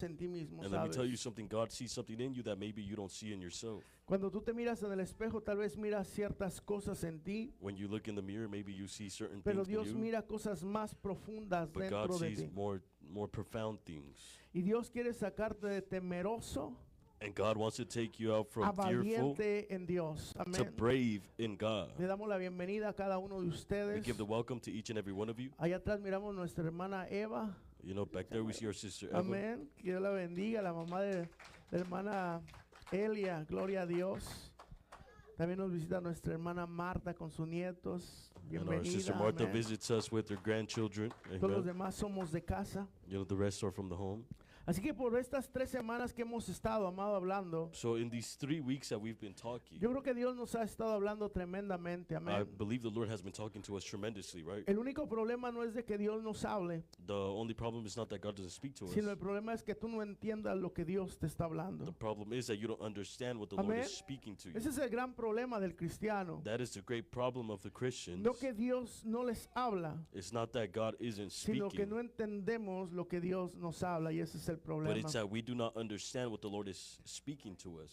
en ti mismo, And let me tell you ¿sabes? something, God sees something in you that maybe you don't see in yourself. Cuando tú te miras en el espejo, tal vez miras ciertas cosas en ti, When you look in the mirror, maybe you see certain pero things in Dios you, mira cosas más profundas but God dentro de sees ti. more profound things. Y Dios quiere sacarte de temeroso And God wants to take you out a from fearful valiente en Dios. to Amén. brave in God. Le damos la bienvenida a cada uno de We ustedes. give the welcome to each and every one of you. Allá atrás miramos nuestra hermana Eva. You know, back there we see our sister Eva. Amén. Que Dios la bendiga. La mamá de la hermana Elia. Gloria a Dios. También nos visita nuestra hermana Marta con sus nietos. And our sister Bienvenida. Martha Amén. visits us with her grandchildren. Todos los Amen. demás somos de casa. You know, the rest are from the home. Así que por estas 3 semanas que hemos estado, amado, hablando, So in these 3 weeks that we've been talking, yo creo que Dios nos ha estado hablando tremendamente. I Amén. believe the Lord has been talking to us tremendously, right? El único problema no es de que Dios nos hable, The only problem is not that God doesn't speak to us. sino el problema es que tú no entiendas lo que Dios te está The hablando. problem is that you don't understand what the Lord Amen. is speaking to you. Ese es el gran problema del cristiano. That is the great problem of the Christians. No que Dios no les habla, It's not that God isn't sino que speaking, no entendemos lo que Dios nos habla, y ese es el but problema. it's that we do not understand what the Lord is speaking to us.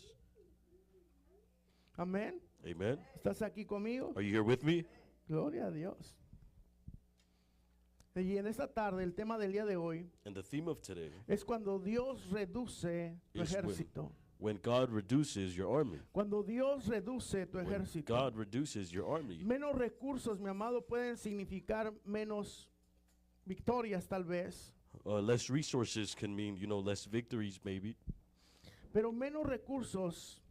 Amén. Amen. ¿Estás aquí conmigo? Are you here with me? Gloria a Dios. Y en esta tarde el tema del día de hoy And the theme of today, es cuando Dios reduce tu Is when- ejército. when God reduces your army. Cuando Dios reduce tu When ejército. God reduces your army. Menos recursos, mi amado, pueden significar menos victorias tal vez, Less resources can mean, less victories maybe, pero menos recursos,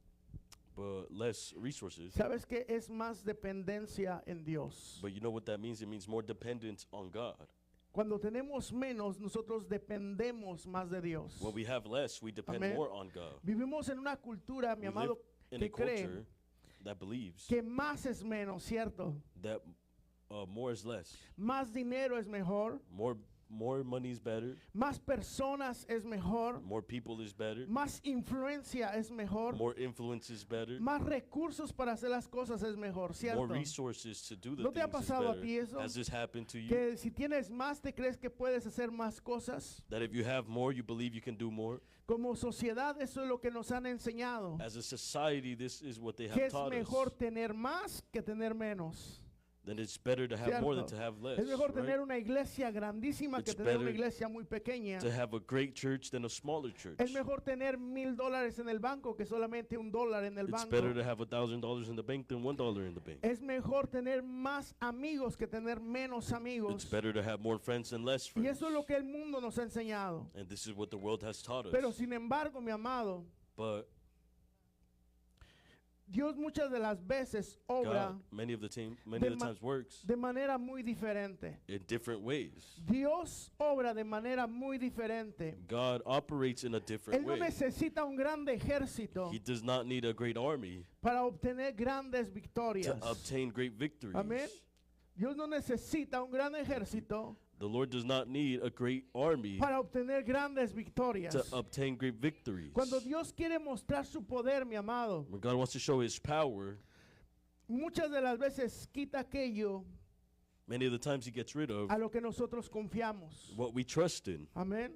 but less resources. ¿sabes qué? Es más dependencia en Dios. But you know what that means? It means more dependence on God. Cuando tenemos menos, nosotros dependemos más de Dios. When we have less, we depend Amen. more on God. Vivimos en una cultura, mi We live amado, in a que cree culture that believes que más es menos, ¿cierto? that more is less. Más dinero es mejor, More money is better. más personas es mejor, More people is better. más influencia es mejor, More influence is better. más recursos para hacer las cosas es mejor, More ¿cierto? resources to do the ¿No te ha things is pasado a better. ti eso? Has this happened to you? Que si tienes más, te crees que puedes hacer más cosas. That if you have more, you believe you can do more? Como sociedad, eso es lo que nos han enseñado. As a society, this is what they Que have es taught mejor us. tener más que tener menos. Then it's better to have more than ¿Cierto? to have less. Es mejor right? tener una iglesia grandísima que It's tener una better iglesia muy pequeña. To have a great church than a smaller church. Es mejor tener $1,000 en el banco que solamente $1 en el It's banco. better to have $1,000 in the bank than $1 in the bank. Es mejor tener más amigos que tener menos It's amigos. better to have more friends than less Y friends. eso es lo que el mundo nos ha enseñado. And this is what the world has taught us. Pero sin embargo, mi amado, But Dios muchas de las veces obra God, many of the de ma- times works de manera muy diferente. in different ways. Dios obra de manera muy diferente. God operates in a different Él no way. necesita un grande ejército He does not need a great army para obtener grandes victorias. to obtain great victories. Amén. Dios no necesita un gran ejército The Lord does not need a great army para obtener grandes victorias. to obtain great victories. Cuando Dios quiere mostrar su poder, mi amado, When God wants to show His power, muchas de las veces quita aquello many of the times He gets rid of a lo que nosotros confiamos. what we trust in. Amén.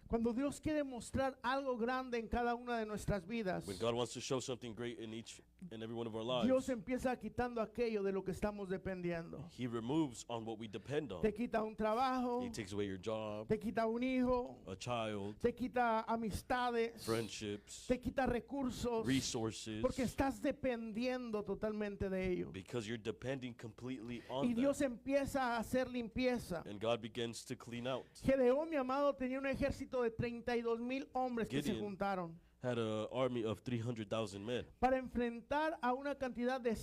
Cuando Dios quiere mostrar algo grande en cada una de nuestras vidas, When God wants to show something great in each and every one of our Dios lives, empieza quitando aquello de lo que estamos dependiendo. He removes on what we depend on. Te quita un trabajo, He takes away your job, te quita un hijo, a child, te quita amistades, friendships, te quita recursos, resources, porque estás dependiendo totalmente de ello. because you're depending completely Y on them. Dios empieza a hacer limpieza. And God begins to clean out. Gedeón, mi amado, tenía un ejército de 32,000 hombres que se Gideon juntaron Had an army of 300,000 men para enfrentar a una cantidad de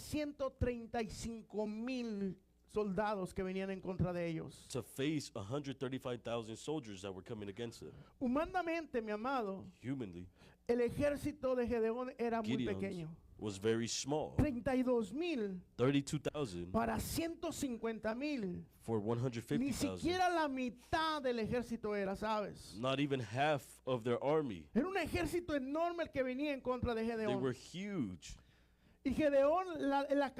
135,000 soldados que venían en contra de ellos. to face 135,000 soldiers that were coming against them. Humanamente, mi amado, Humanly, el ejército de Gedeón era muy Gideon's pequeño. was very small. 32,000 32,000 para 150,000. for Ni 150,000. siquiera la mitad del ejército era, ¿sabes? Not even half of their army. Era un ejército enorme el que venía en contra de They were Gedeón. huge. Y Gedeón, la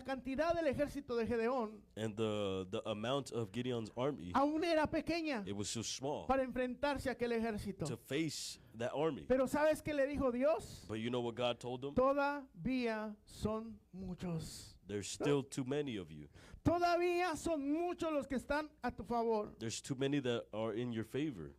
cantidad del ejército de Gedeón And the amount of Gideon's army, aún era pequeña it was so small para enfrentarse a aquel ejército. to face that army. Pero ¿sabes qué le dijo Dios? But you know what God told him? Todavía son muchos. There's still too many of you. Todavía son muchos los que están a tu favor. There's too many that are in your favor.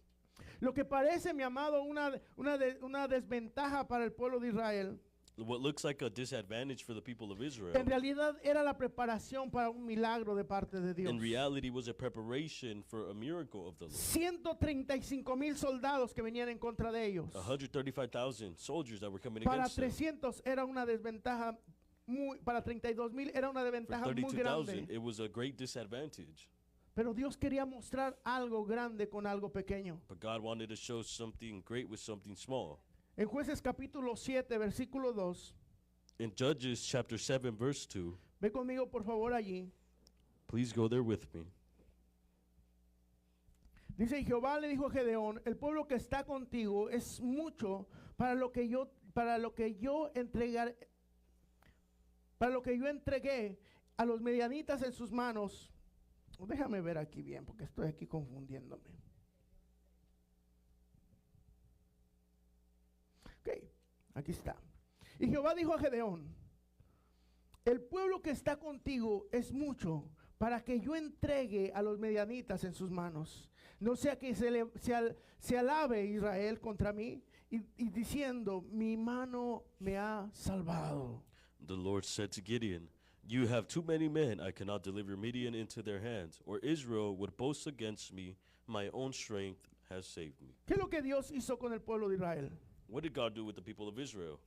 Lo que parece, mi amado, una desventaja para el pueblo de Israel, What looks like a disadvantage for the people of Israel, en realidad era la preparación para un milagro de parte de Dios. in reality was a preparation for a miracle of the Lord. 135,000 soldados que venían en contra de ellos. 135,000 soldiers that were coming Para against them. 300 era una desventaja para 32,000 era una For desventaja muy 32,000, grande. it was a great disadvantage. Pero Dios quería mostrar algo grande con algo pequeño. But God wanted to show something great with something small. En Jueces capítulo 7, versículo 2. In Judges chapter 7, verse 2, Ve conmigo por favor allí. please go there with me. Dice, y Jehová le dijo a Gedeón, el pueblo que está contigo es mucho para lo que yo entregué a los medianitas en sus manos. Déjame ver aquí bien porque estoy aquí confundiéndome. Ok, aquí está. Y Jehová dijo a Gedeón, el pueblo que está contigo es mucho para que yo entregue a los medianitas en sus manos. No sea que se alabe Israel contra mí y diciendo, mi mano me ha salvado. The Lord said to Gideon, you have too many men, I cannot deliver Midian into their hands, or Israel would boast against me, my own strength has saved me. ¿Qué es lo que Dios hizo con el pueblo de Israel? What did God do with the people of Israel?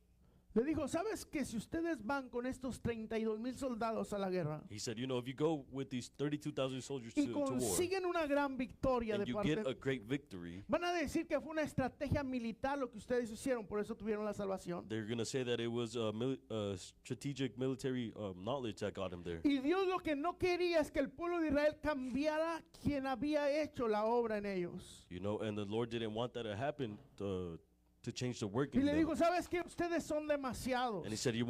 Le dijo, ¿sabes que si ustedes van con estos 32,000 soldados a la guerra He said, you know, if you go with these 32,000 soldiers y to war, consiguen una gran victoria and de you parte get a great victory, van a decir que fue una estrategia militar lo que ustedes hicieron, por eso tuvieron la salvación. they're going to say that it was strategic military knowledge that got him there. Y Dios lo que no quería es que el pueblo de Israel cambiara quien había hecho la obra en ellos. You know, and the Lord didn't want that to happen to change the work Y in le them. dijo, ¿sabes qué? Ustedes son demasiados. And he said, you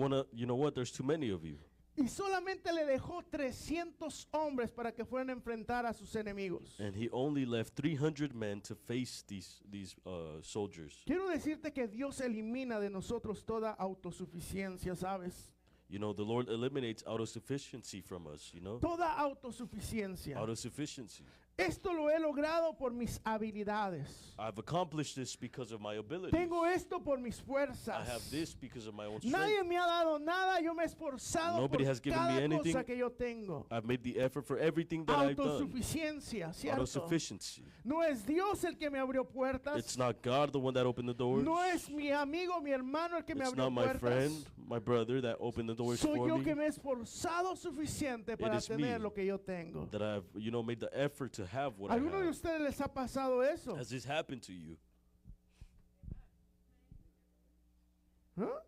know what, there's too many of you. Y solamente le dejó 300 hombres para que fueran a enfrentar a sus enemigos. And he only left 300 men to face these soldiers. Quiero decirte que Dios elimina de nosotros toda autosuficiencia, ¿sabes? You know, the Lord eliminates autosufficiency from us, you know? Toda autosuficiencia. Autosufficiency. Esto lo he logrado por mis habilidades. I've accomplished this because of my abilities. Tengo esto por mis fuerzas. I have this because of my own strength. Nadie me ha dado nada, yo me he esforzado Nobody por has given me cada anything. cosa que yo tengo. I've made the effort for everything that I've done. Autosuficiencia, ¿cierto? Autosufficiency. No es Dios el que me abrió puertas. It's not God the one that opened the doors. No es mi amigo, mi hermano el que me It's abrió not my puertas. friend, my brother that opened the doors Soy for yo me. que me he esforzado suficiente para is tener me lo que yo tengo. That I've, you know, made the effort to have what I ¿Alguno de have. ustedes les ha pasado eso? Has this happened to you? ¿Ah?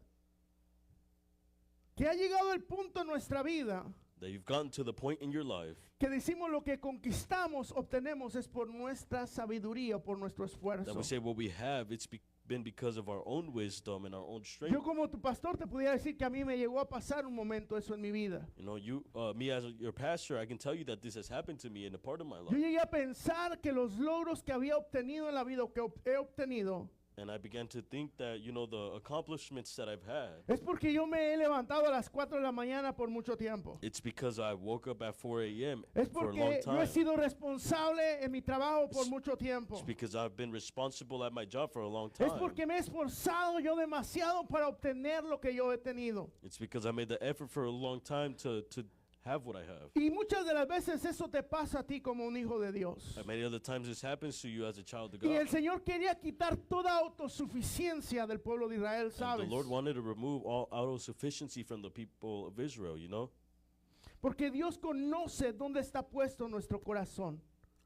Que ha llegado el punto en nuestra vida That you've gotten to the point in your life que decimos lo que conquistamos, obtenemos es por nuestra sabiduría, por nuestro that esfuerzo. we say what we have, it's been because of our own wisdom and our own strength. Yo como tu pastor te pudiera decir que a mí me llegó a pasar un momento eso en mi vida. You know, me as your pastor, I can tell you that this has happened to me in a part of my Yo life. llegué a pensar que los logros que había obtenido en la vida, o que he obtenido, And I began to think that, you know, the accomplishments that I've had, es porque yo me he levantado a las 4 de la mañana por mucho tiempo. it's because I woke up at 4 a.m. Es for a long porque yo time. he sido responsable en mi trabajo por It's- mucho tiempo. It's because I've been responsible at my job for a long time. Es porque me he esforzado yo demasiado para obtener lo que yo he tenido. It's because I made the effort for a long time to have what I have. Y muchas de las veces eso te pasa a ti como un hijo de Dios. And many other times this happens to you as a child of Y el God. Señor quería quitar toda autosuficiencia del pueblo de Israel, And the ¿sabes? Lord wanted to remove all autosufficiency from the people of Israel, you know? Porque Dios conoce dónde está puesto nuestro corazón.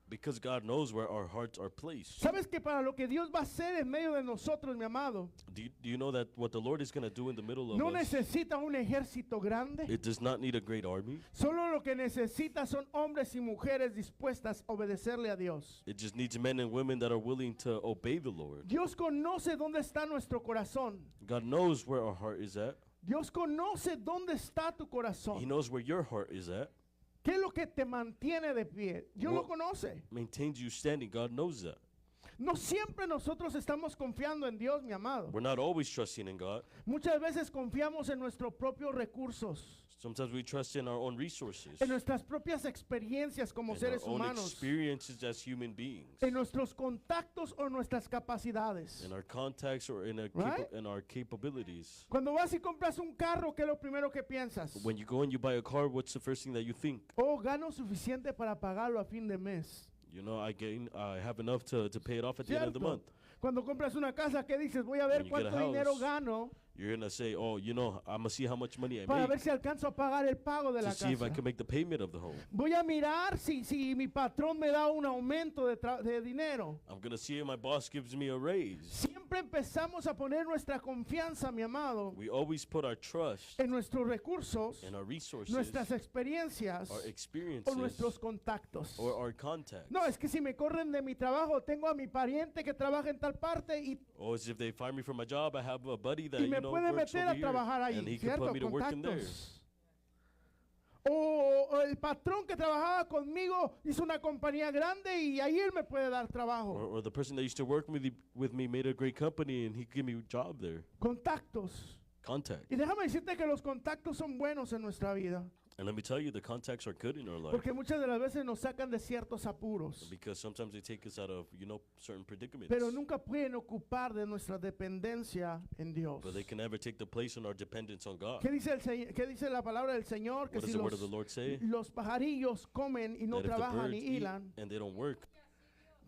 Because God knows where our hearts are placed. ¿Sabes que para lo que Dios va a hacer en medio de nosotros, mi amado, Do you know that what the Lord is going to do in the middle of no us, necesita un ejército grande? it does not need a great army. Solo lo que necesita son hombres y mujeres dispuestas a obedecerle a Dios. It just needs men and women that are willing to obey the Lord. Dios conoce dónde está nuestro corazón. God knows where our heart is at. Dios conoce dónde está tu He corazón. knows where your heart is at. ¿Qué es lo que te mantiene de pie? Dios lo What- conoce. Maintains you standing. God knows that. No siempre nosotros estamos confiando en Dios, mi amado. We're not always trusting in God. Muchas veces confiamos en nuestros propios recursos, Sometimes we trust in our own resources, en nuestras propias experiencias como in our seres own humanos, experiences as human beings, en nuestros contactos o nuestras capacidades. in our contacts or in our, Right? in our capabilities. Cuando vas y compras un carro, ¿qué es lo primero que piensas? When you go and you buy a car, what's the first thing that you think? Oh, gano suficiente para pagarlo a fin de mes. You know, I have enough to pay it off at the end of the ¿Cierto? month. Cuando compras una casa, ¿qué dices? Voy a ver When you get a cuánto dinero house, gano You're going to say, oh, you know, I'm going to see how much money I para ver make si alcanzo a pagar el pago de to la see if I casa. can make the payment of the home. Voy a mirar si mi patrón me da un aumento de dinero. I'm going to see if my boss gives me a raise. Siempre empezamos a poner nuestra confianza, mi amado, We always put our trust en nuestros recursos, in our resources, nuestras experiencias our o experiences, nuestros contactos. or our contacts. No, es que si me corren de mi trabajo, tengo a mi pariente que trabaja en tal parte y Or as if they fire me from my job, I have a buddy that, me you know, puede works meter over a here, trabajar and ahí, he can ¿cierto? put me to work in there. Contactos. O el patrón que trabajaba conmigo hizo una compañía grande y ahí él me puede dar trabajo. Or the person that used to work with me made a great company, and he gave me a job there. Contactos. Contact. Y déjame decirte que los contactos son buenos en nuestra vida, And let me tell you, the contacts are good in our life. porque muchas de las veces nos sacan de ciertos apuros, Because sometimes they take us out of, you know, certain predicaments. pero nunca pueden ocupar de nuestra dependencia en Dios. But they can never take the place on our dependence on God. ¿Qué dice la palabra del Señor? Que What does si the word of the Lord say? los pajarillos comen y no That if the trabajan birds ni eat hilan, and they don't work,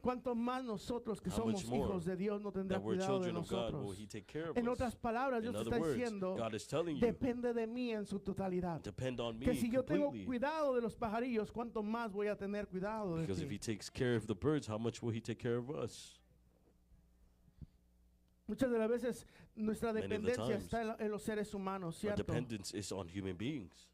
cuanto más nosotros que how much somos more hijos de Dios no tendrá that we're cuidado de children of God, will nosotros. He take care of En us? otras palabras, In Dios te other está words, diciendo, God is telling you, depende de mí en su totalidad. depend on me Que si yo tengo completely. cuidado de los pajarillos, cuánto más voy a tener cuidado de Because if ti. He takes care of the birds, how much will He take care of us? Muchas de las veces nuestra Many of the dependencia times, está en los seres humanos, Our ¿cierto? dependence is on human beings.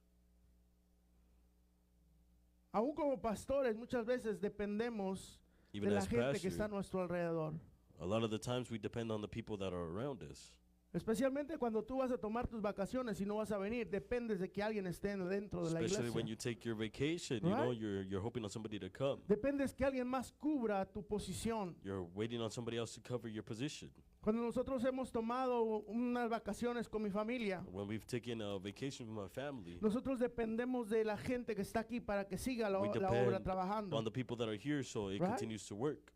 Aún como pastores, muchas veces dependemos de Even la as gente que está a pastors, nuestro alrededor. a lot of the times we depend on the people that are around us. Especialmente cuando tú vas a tomar tus vacaciones y no vas a venir, dependes de que alguien esté dentro de la Especially when iglesia. you take your vacation, you know, Right? you're hoping on somebody to come. Dependes que alguien más cubra tu posición. You're waiting on somebody else to cover your position. Cuando nosotros hemos tomado unas vacaciones con mi familia, When we've taken a vacation with my family, nosotros dependemos de la gente que está aquí para que siga la we la obra depend trabajando. on the people that are here so it Right? continues to work.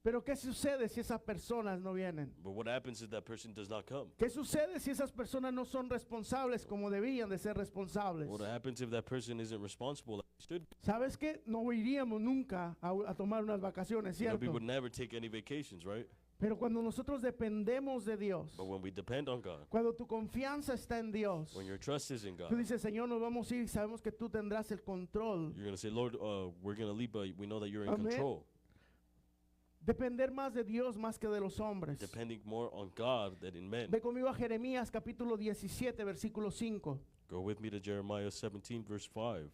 Pero ¿qué sucede si esas personas no vienen? But what happens if that person does not come? ¿Qué sucede si esas personas no son responsables como debían de ser responsables? What happens if that person isn't responsible like they should? ¿Sabes qué? No iríamos nunca a tomar unas vacaciones, You know, we ¿cierto? would never take any vacations, right? Pero cuando nosotros dependemos de Dios, But when we depend on God, cuando tu confianza está en Dios, when your trust is in God, tú dices, Señor, nos vamos a ir y sabemos que tú tendrás el control. you're going to say, Lord, we're going to leave, but we know that you're in Amen. control. Depender más de Dios más que de los hombres. Depending more on God than in men. Ve conmigo a Jeremías capítulo 17, versículo 5. Go with me to Jeremiah 17, verse 5.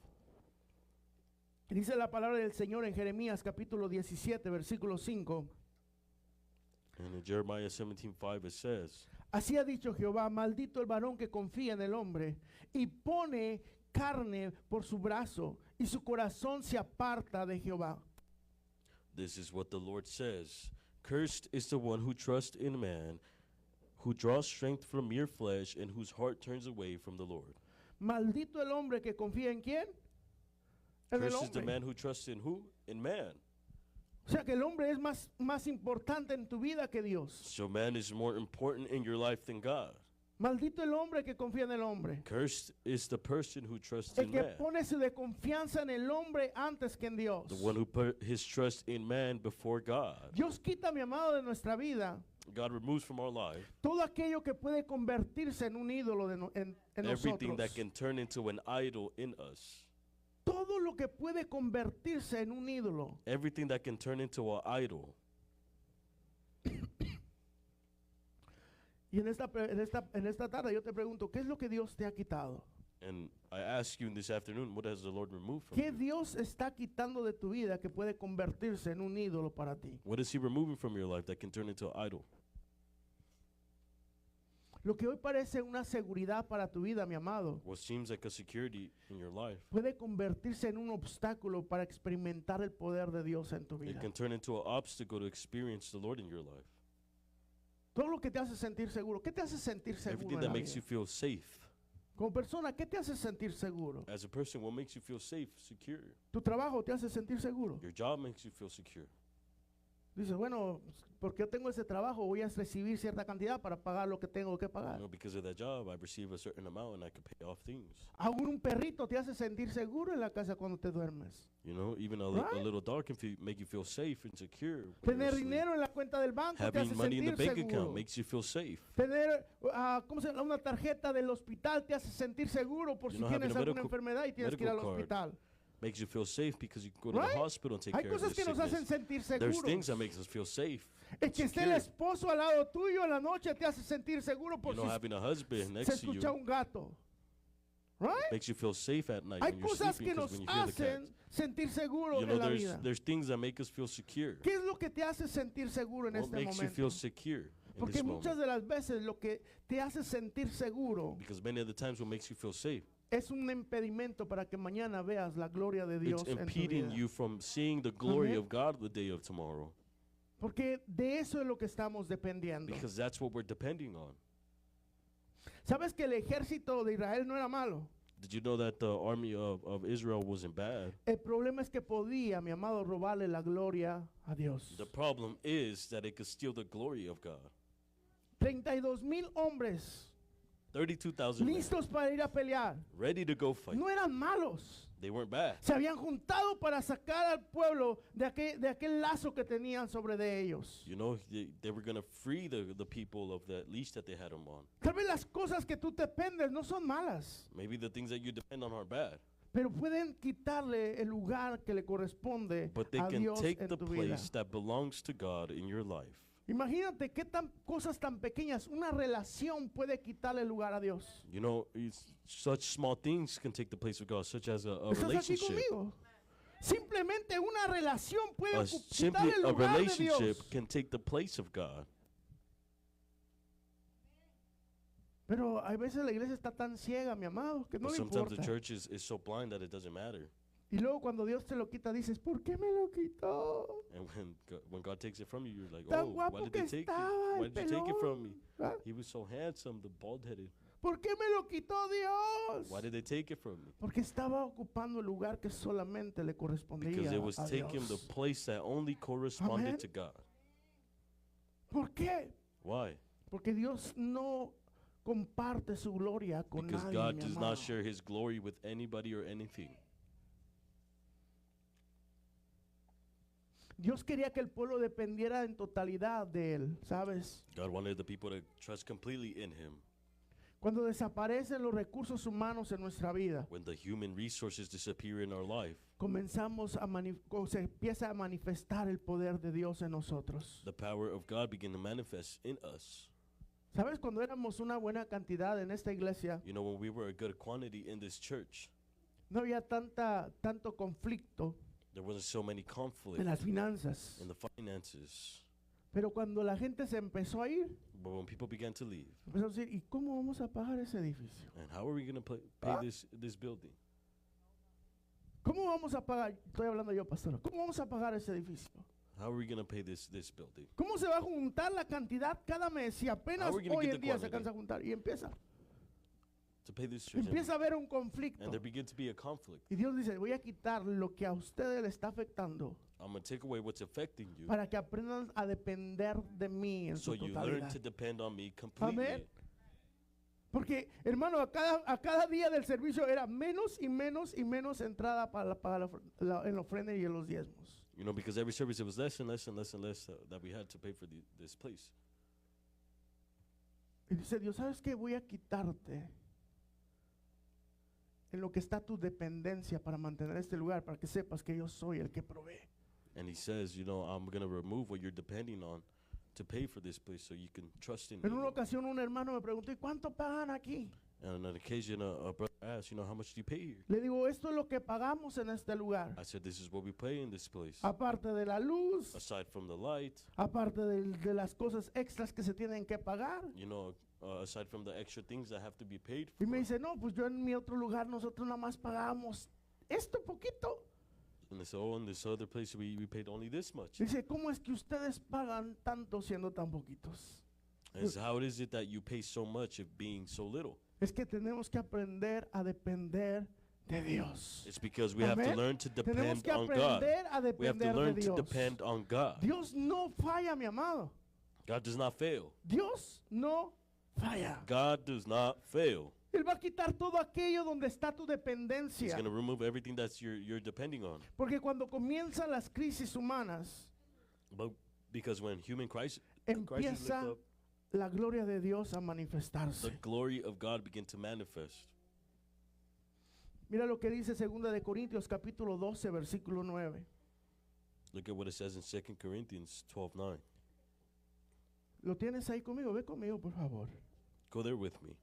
Dice la palabra del Señor en Jeremías capítulo 17, versículo 5. And in Jeremiah 17:5 it says, Así ha dicho Jehová, maldito el varón que confía en el hombre y pone carne por su brazo y su corazón se aparta de Jehová. this is what the Lord says. Cursed is the one who trusts in man, who draws strength from mere flesh, and whose heart turns away from the Lord. Maldito el hombre que confía en quién? En el Cursed is the hombre. man who trusts in who? In man. O sea que el hombre es más importante en tu vida que Dios. So man is more important in your life than God. Maldito el hombre que confía en el hombre. Cursed is the person who trusts El in que man. pone su de confianza en el hombre antes que en Dios. The one who put his trust in man before God. Dios quita, mi amado, de nuestra vida God removes from our life todo aquello que puede convertirse en un ídolo en everything nosotros. that can turn into an idol in us. Todo lo que puede convertirse en un ídolo. Everything that can turn into an idol. Y en esta tarde yo te pregunto, ¿qué es lo que Dios te ha quitado? And I ask you this afternoon, what has the Lord removed from ¿Qué you? Dios está quitando de tu vida que puede convertirse en un ídolo para ti? What is he removing from your life that can turn into an idol? Lo que hoy parece una seguridad para tu vida, mi amado, What seems like a security in your life, puede convertirse en un obstáculo para experimentar el poder de Dios en tu it vida. can turn into an obstacle to experience the Lord in your life. Todo lo que te hace sentir seguro. ¿Qué te hace sentir seguro Everything en that la makes you vida? feel safe. Como persona, ¿qué te hace sentir seguro? As a person, what makes you feel safe, secure? ¿Tu trabajo te hace sentir seguro? Your job makes you feel secure. Dices, bueno, porque yo tengo ese trabajo, voy a recibir cierta cantidad para pagar lo que tengo que You pagar. know, because of that job, I receive a certain amount and I can pay off things. Aún un perrito te hace sentir seguro en la casa cuando te duermes. You know, even a Right? little dog can make you feel safe and secure. when you're Tener asleep. dinero en la cuenta del banco te hace Having money in the sentir bank account seguro. makes you feel safe. Tener ¿cómo se llama? Una tarjeta del hospital te hace sentir seguro por You si know, having tienes a alguna medical- enfermedad y tienes que ir al medical card hospital. Makes you feel safe because you can go to Right? the hospital and take Hay care of cosas your que nos hacen sickness. sentir There's things that seguros. makes us feel safe. El que esté el secure. esposo al lado tuyo en la noche te hace sentir seguro You por know, si having a husband se next to you escucha un gato. Right? makes you feel safe at night Hay when you're cosas sleeping que because nos when you hear the hacen cats. sentir seguro You know, en la vida. there's things that make us feel secure. ¿Qué es lo que te hace sentir seguro en What este makes you momento? feel secure in Porque this muchas moment? de las veces lo que te hace sentir seguro Because many of the times what makes you feel safe, es un impedimento para que mañana veas la gloria de Dios it's en tu impeding vida. you from seeing the glory Amen. of God the day of tomorrow. Porque de eso es lo que estamos dependiendo. Because that's what we're depending on. ¿Sabes que el ejército de Israel no era malo? Did you know that the army of Israel wasn't bad? El problema es que podía, mi amado, robarle la gloria a Dios. The problem is that it could steal the glory of God. 32,000 hombres 32,000 men listos para ir a pelear. ready to go fight. No eran malos. They weren't bad. Se habían juntado para sacar al pueblo de aquel lazo que tenían sobre de ellos. You know, they were going to free the people of the leash that they had them on. Tal vez las cosas que tú dependes no son malas, Maybe the things that you depend on aren't bad, pero pueden quitarle el lugar que le corresponde but they a can Dios take en the tu vida. place that belongs to God in your life. Imagínate qué cosas tan pequeñas, una relación puede quitarle lugar a Dios. You know, such small things can take the place of God, such as a ¿Estás aquí relationship. conmigo? Simplemente una relación puede Simply quitarle el a lugar de relationship Dios. can take the place of God. Pero a veces la iglesia está tan ciega, mi amado, que no But le sometimes the importa. church is so blind that it doesn't matter. Y luego cuando Dios te lo quita, dices, ¿por qué me lo quitó? And when God takes it from you, you're like, Tan oh, guapo why did que they take it? estaba Why el did you take it from me? pelón. ¿Ah? He was so handsome, the bald-headed. ¿Por qué me lo quitó Dios? Why did they take it from me? Porque estaba ocupando el lugar que solamente le correspondía Because it was a taking the Dios. place that only corresponded Amen. to God. ¿Por qué? Why? Porque Dios no comparte su gloria con Because nadie, God mi does amado. not share his glory with anybody or anything. Dios quería que el pueblo dependiera en totalidad de Él, ¿sabes? God wanted the people to trust completely in him. Cuando desaparecen los recursos humanos en nuestra vida, When the human resources disappear in our life, comenzamos se empieza a manifestar el poder de Dios en nosotros. the power of God began to manifest in us. ¿Sabes? Cuando éramos una buena cantidad en esta iglesia, You know, when we were a good quantity in this church, no había tanto conflicto there wasn't so many en conflict las finanzas. in the finances. Pero cuando la gente se empezó a ir, But when people began to leave, empezó a decir, ¿y cómo vamos a pagar ese edificio? and how are we going to pay Ah. this building? ¿Cómo vamos a pagar? Estoy hablando yo, pastor. ¿Cómo vamos a pagar ese edificio? How are we going to pay this building? ¿Cómo se va a juntar la cantidad cada mes si apenas How are we gonna hoy get en the día se quantity? alcanza a juntar? Y empieza To pay this church. a haber un conflicto. And there begin to be a conflict. Y Dios dice, voy a quitar lo que a ustedes le está afectando I'm going to take away what's affecting you para que aprendan a depender de mí en so su you learn totalidad. to depend on me completely. Amén. Porque, hermano, a cada día del servicio era menos y menos y menos entrada para en la ofrenda y en los diezmos. You know, because every service it was less and less and less and less that we had to pay for this place. Y dice Dios, ¿sabes qué? Voy a quitarte en lo que está tu dependencia para mantener este lugar, para que sepas que yo soy el que provee. And he says, you know, I'm going to remove what you're depending on to pay for this place so you can trust in En una me. ocasión un hermano me preguntó, ¿y cuánto pagan aquí? And on an occasion, a brother asked, how much do you pay here? Le digo, esto es lo que pagamos en este lugar. I said, this is what we pay in this place. Aparte de la luz, Aside from the light, aparte de las cosas extras que se tienen que pagar. aside from the extra things that have to be paid Y for. me dice, no, pues yo en mi otro lugar nosotros nada más pagamos esto poquito. And they said, in this other place, we paid only this much. Dice, ¿cómo es que ustedes pagan tanto siendo tan poquitos? And so how is it that you pay so much if being so little? Es que tenemos que aprender a depender de Dios. It's because we have to Amén. learn to Tenemos depend que on God. aprender a We have to depender de learn to Dios. depend on God. Dios no falla, mi amado. God does not fail. Dios no falla. God does not fail. Él va a quitar todo aquello donde está tu He's dependencia. going to remove everything that's you're depending on. Porque cuando comienzan las crisis humanas, But because when human crisis lift empieza up, la gloria de Dios a the manifestarse. glory of God begin to manifest. Mira lo que dice 2 de Corintios capítulo 12 versículo 9. Look at what it says in 2 Corinthians 12:9. ¿Lo tienes ahí conmigo? Ve conmigo, por favor. Go there with me.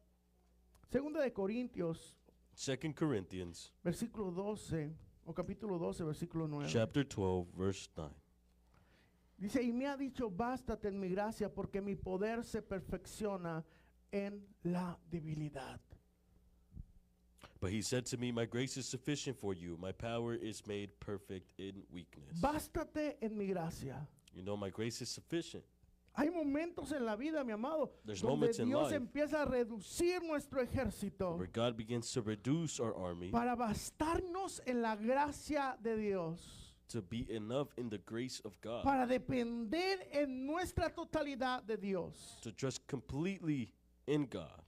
2 de Corintios 2 Corinthians versículo 12 o capítulo 12 versículo 9. chapter 12 verse 9. Dice, y me ha dicho, bástate en mi gracia porque mi poder se perfecciona en la debilidad. But he said to me, my grace is sufficient for you. My power is made perfect in weakness. Bástate en mi gracia. My grace is sufficient. Hay momentos en la vida, mi amado, There's donde moments in Dios life empieza a reducir nuestro ejército where God begins to reduce our army para bastarnos en la gracia de Dios, to be enough in the grace of God, para depender en nuestra totalidad de Dios. to trust completely in God.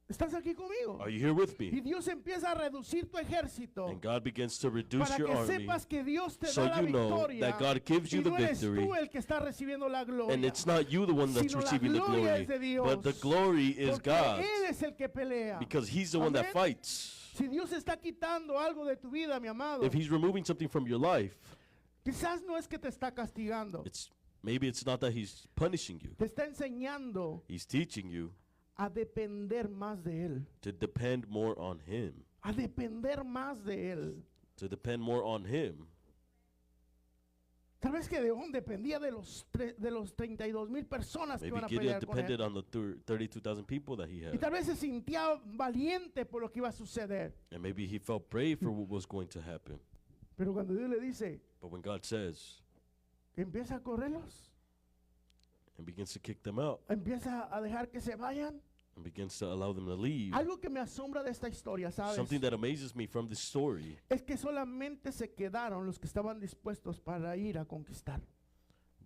¿Estás aquí conmigo? Are you here with Y me? Dios empieza a reducir tu ejército And God begins to reduce para your que army, sepas que Dios te so da la you know victoria that God gives you y the no eres victory, tú el que está recibiendo la gloria, and it's not you the one that's sino la receiving the gloria glory, es de Dios, but the glory is porque God's, Él es el que pelea. because He's the one that Amén. fights. Si Dios está quitando algo de tu vida, mi amado, If He's removing something from your life, quizás no es que te está castigando, maybe it's not that He's punishing you. te está enseñando He's teaching you a depender más de Él, to depend more on Him, a depender más de Él. to depend more on Him. Tal vez Gedeón dependía de los 32,000 personas que Maybe iban a Gideon pelear con él. depended on the 32,000 people that he Y had. tal vez se sentía valiente por lo que iba a suceder. And maybe he felt brave for what was going to happen. Pero cuando Dios le dice But when God says, que empieza a correrlos, and begins to kick them out, empieza a dejar que se vayan. and begins to allow them to leave, Algo que me asombra de esta historia, ¿sabes? something that amazes me from this story Es que solamente se quedaron los que estaban dispuestos para ir a conquistar.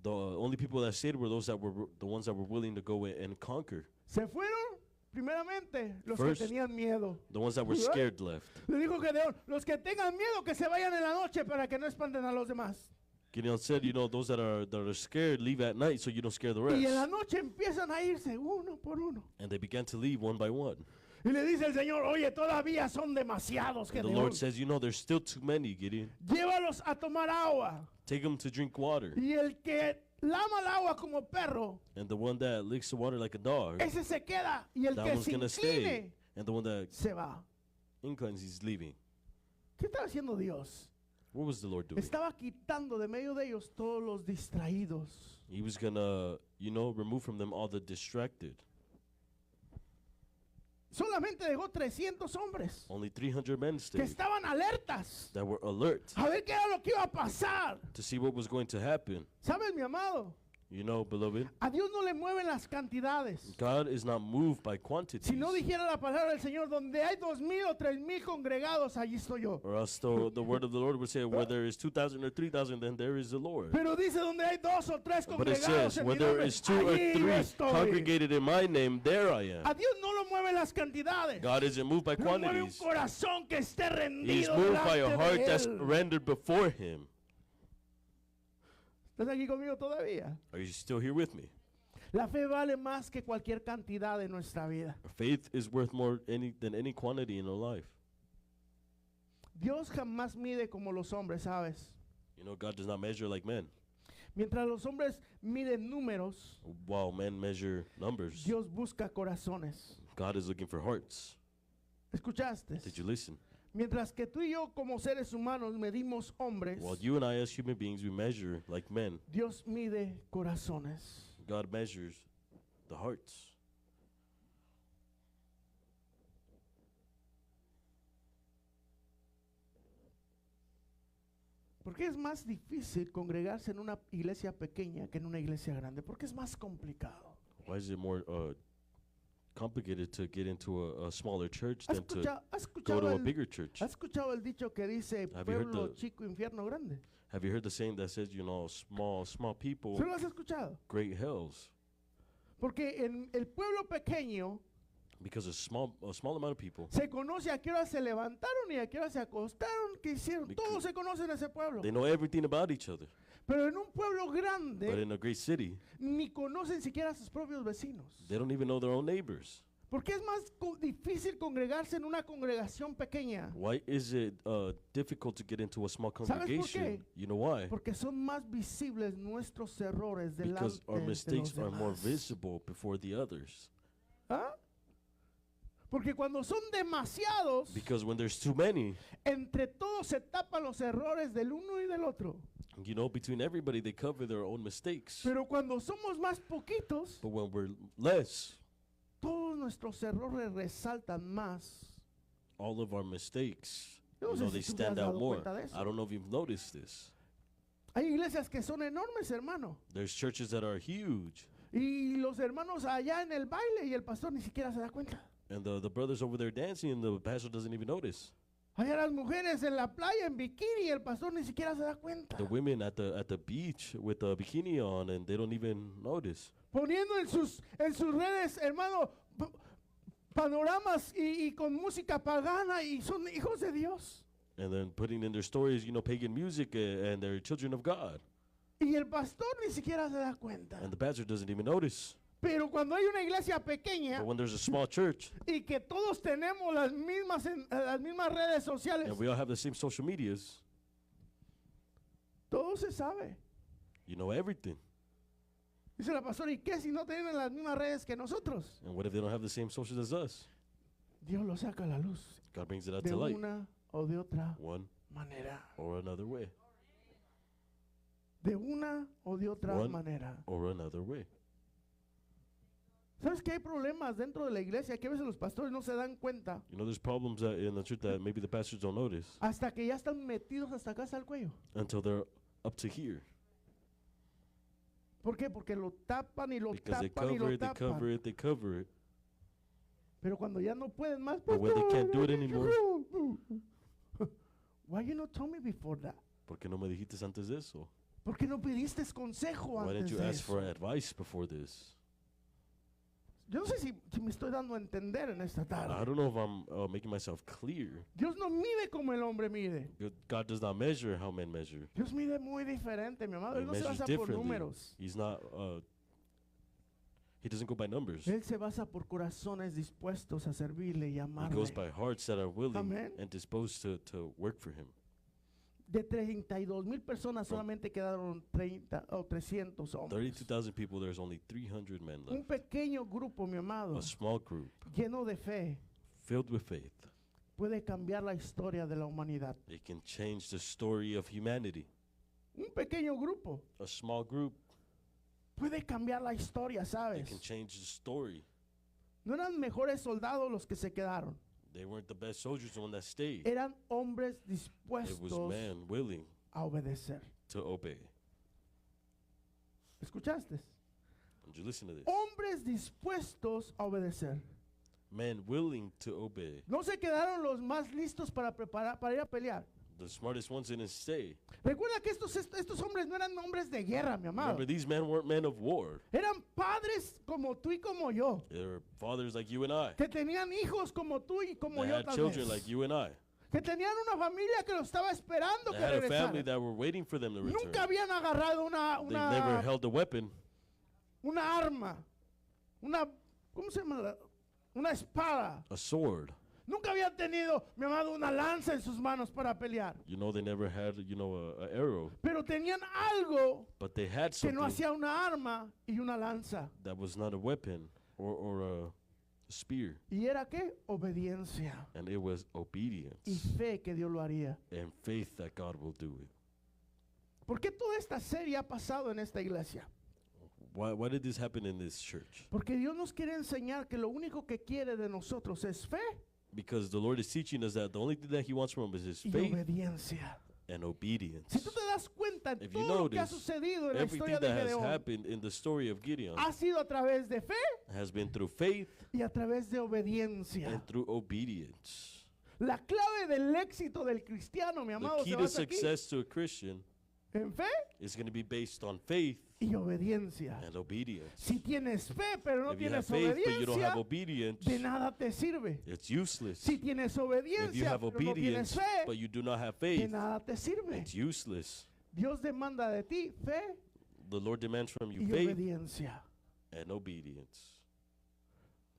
the only people that stayed were those that were the ones that were willing to go and conquer. Se fueron, primeramente, los First, que tenían miedo. The ones that were ¿Verdad? scared left. Le dijo Gedeón, los que tengan miedo que se vayan en la noche para que no espanten a los demás. Gideon said, those that are scared, leave at night so you don't scare the Y en la rest. noche empiezan a irse uno por uno. And they began to leave one by one. Y le dice el Señor, oye, todavía son demasiados, And the Gedeón. Lord says, there's still too many, Gideon. Llévalos a tomar agua. Take them to drink water. Y el que lama el agua como perro, And the one that licks the water like a dog, ese se queda. Y el that que one's se going to incline stay. And the one that se va. inclines, he's leaving. ¿Qué estaba haciendo Dios? What was the Lord doing? Estaba quitando de medio de ellos todos los distraídos. He was going to, remove from them all the distracted. Solamente dejó 300 hombres Only 300 men que stayed estaban alertas that were alert a ver qué era lo que iba a pasar. to see what was going to happen. ¿Sabes, mi amado? Beloved, A Dios no le mueven las cantidades. God is not moved by quantities. Si no dijera la palabra del Señor, donde hay 2,000 o 3,000 congregados, allí estoy yo. Or else the word of the Lord would say, where there is 2,000 or 3,000, then there is the Lord. Pero dice donde hay 2 o 3 But it congregados says, en where mi there nombre, is 2 or allí yo 3 estoy. congregated in my name, there I am. A Dios no lo mueven las cantidades. God isn't moved by Lo mueve un quantities. corazón que esté He's rendido moved by a delante heart de that's Él. rendered before Him. ¿Estás aquí conmigo todavía? Are you still here with me? La fe vale más que cualquier cantidad en nuestra vida. Faith is worth more than any quantity in our life. Dios jamás mide como los hombres, ¿sabes? God does not measure like men. Mientras los hombres miden números, While men measure numbers, Dios busca corazones. God is looking for hearts. ¿Escuchaste? Did you listen? Mientras que tú y yo como seres humanos medimos hombres, While you and I as human beings, we measure like men. Dios mide corazones. God measures the hearts. ¿Por qué es más difícil congregarse en una iglesia pequeña que en una iglesia grande? Porque es más complicado. Why is it more complicated to get into a smaller church ¿Has than to has go escuchado to a el, bigger church? has escuchado el dicho que dice Have you heard pueblo the- chico, infierno grande? Have you heard the saying that says, small people, ¿Sí lo has escuchado? great hells? Porque en el pueblo pequeño Because a small amount of people, se conoce a qué hora se levantaron y a qué hora se acostaron, qué hicieron. Because Todos se conocen en ese pueblo. they know everything about each other. Pero en un pueblo But grande in a great city, ni conocen siquiera a sus propios vecinos. they don't even know their own neighbors. Porque es más difícil congregarse en una congregación pequeña. Why is it difficult to get into a small ¿Sabes por congregation? qué? You know why? Porque son más visibles nuestros errores delante Because our de mistakes los are more demás. visible before the others. ¿Ah? Porque cuando son demasiados, Because when there's too many, entre todos se tapan los errores del uno y del otro. between everybody, they cover their own mistakes. Pero cuando somos más poquitos, But when we're less, todos nuestros errores resaltan más. all of our mistakes, Yo no sé they si tú te has stand out dado more. cuenta de eso. I don't know if you've noticed this. Hay iglesias que son enormes, hermano. There's churches that are huge, Y los hermanos allá en el baile y el pastor ni siquiera se da cuenta. and the brothers over there dancing, and the pastor doesn't even notice. Allá las mujeres en la playa en bikini y el pastor ni siquiera se da cuenta. The women at the beach with a bikini on, and they don't even notice. Poniendo en sus redes, hermano, panoramas y con música pagana y son hijos de Dios. And then putting in their stories, pagan music, and they're children of God. Y el pastor ni siquiera se da cuenta. And the pastor doesn't even notice. Pero cuando hay una iglesia pequeña But when there's a small church, y que todos tenemos las mismas redes sociales, and we all have the same social medias, todo se sabe. you know everything. Dice la pastora, ¿y qué si no tienen las mismas redes que nosotros? And what if they don't have the same socials as us? Dios lo saca a la luz God brings it out de to light, una o de otra one manera. or another way, De una o de otra One. manera. or another way. ¿Sabes que hay problemas dentro de la iglesia que a veces los pastores no se dan cuenta There's problems in the church that maybe the pastors don't notice hasta que ya están metidos hasta acá hasta el cuello? until they're up to here. ¿Por qué? Porque lo tapan y lo Because they tapan y cover lo it, they cover tapan. it, they cover it. Pero cuando ya no pueden más, But when they pastor, can't do it anymore, why you not told me before that? ¿por qué no me dijiste antes de eso? ¿Por qué no pediste consejo Why antes didn't you de ask for eso? advice before this? Yo no sé si me estoy dando a entender en esta I tarde. don't know if I'm making myself clear. Dios no mide como el hombre mide. God does not measure how men measure. Dios mide muy diferente, mi amado. He Él no se measures basa por differently. números. He's not. He doesn't go by numbers. Él se basa por corazones dispuestos a servirle y He amarle. goes by hearts that are willing Amen. and disposed to work for Him. De 32,000 personas solamente quedaron 30 o 300 hombres. 32,000 people. There's only 300 men Un left. pequeño grupo, mi amado, A small group lleno de fe, filled with faith. puede cambiar la historia de la humanidad. It can change the story of humanity. Un pequeño grupo A small group. puede cambiar la historia, It ¿sabes? can change the story. No eran mejores soldados los que se quedaron. They weren't the best soldiers, the one that stayed. Eran hombres It was dispuestos man willing a obedecer. to obey. ¿Escuchaste? Did you listen to this? Hombres dispuestos a obedecer. Men willing to obey. No se quedaron los más listos para ir a pelear. The smartest ones didn't stay. Recuerda que estos hombres no eran hombres de guerra, mi amado. Remember, these men weren't men of war. Eran padres como tú y como yo, They were fathers like you and I. que tenían hijos como tú y como They yo had tal children vez. like you and I. Que tenían una familia que lo estaba esperando They que had a family regresara. that were waiting for them to return. Nunca habían agarrado They never held a weapon, una arma, ¿cómo se llama? Una espada. a sword. Nunca habían tenido, mi amado, una lanza en sus manos para pelear. They never had, a arrow. Pero tenían algo But they had que no something hacía una arma y una lanza. that was not a weapon or a a spear. ¿Y era qué? Obediencia And it was obedience y fe que Dios lo haría. and faith that God will do it. ¿Por qué toda esta serie ha pasado en esta iglesia? Why did this happen in this church? Porque Dios nos quiere enseñar que lo único que quiere de nosotros es fe Because the Lord is teaching us that the only thing that He wants from us is y faith obediencia. and obedience. Si tú te das cuenta, If you todo lo que ha notice, sucedido en la Everything historia de that has Gedeón happened in the story of Gideon ha sido a través de fe has been through faith y a través de obediencia. and through obedience. La clave del éxito del cristiano, mi The amado, key se to basa aquí success to a Christian en fe is going to be based on faith y obediencia. and obedience. Si tienes fe pero no If you have tienes faith but you don't obediencia, have obedience, de nada te sirve. it's useless. Si tienes If you obediencia have pero no tienes obedience fe, but you do not have de faith, nada te sirve. it's useless. Dios demanda de ti fe The Lord demands from you y faith obediencia. and obedience.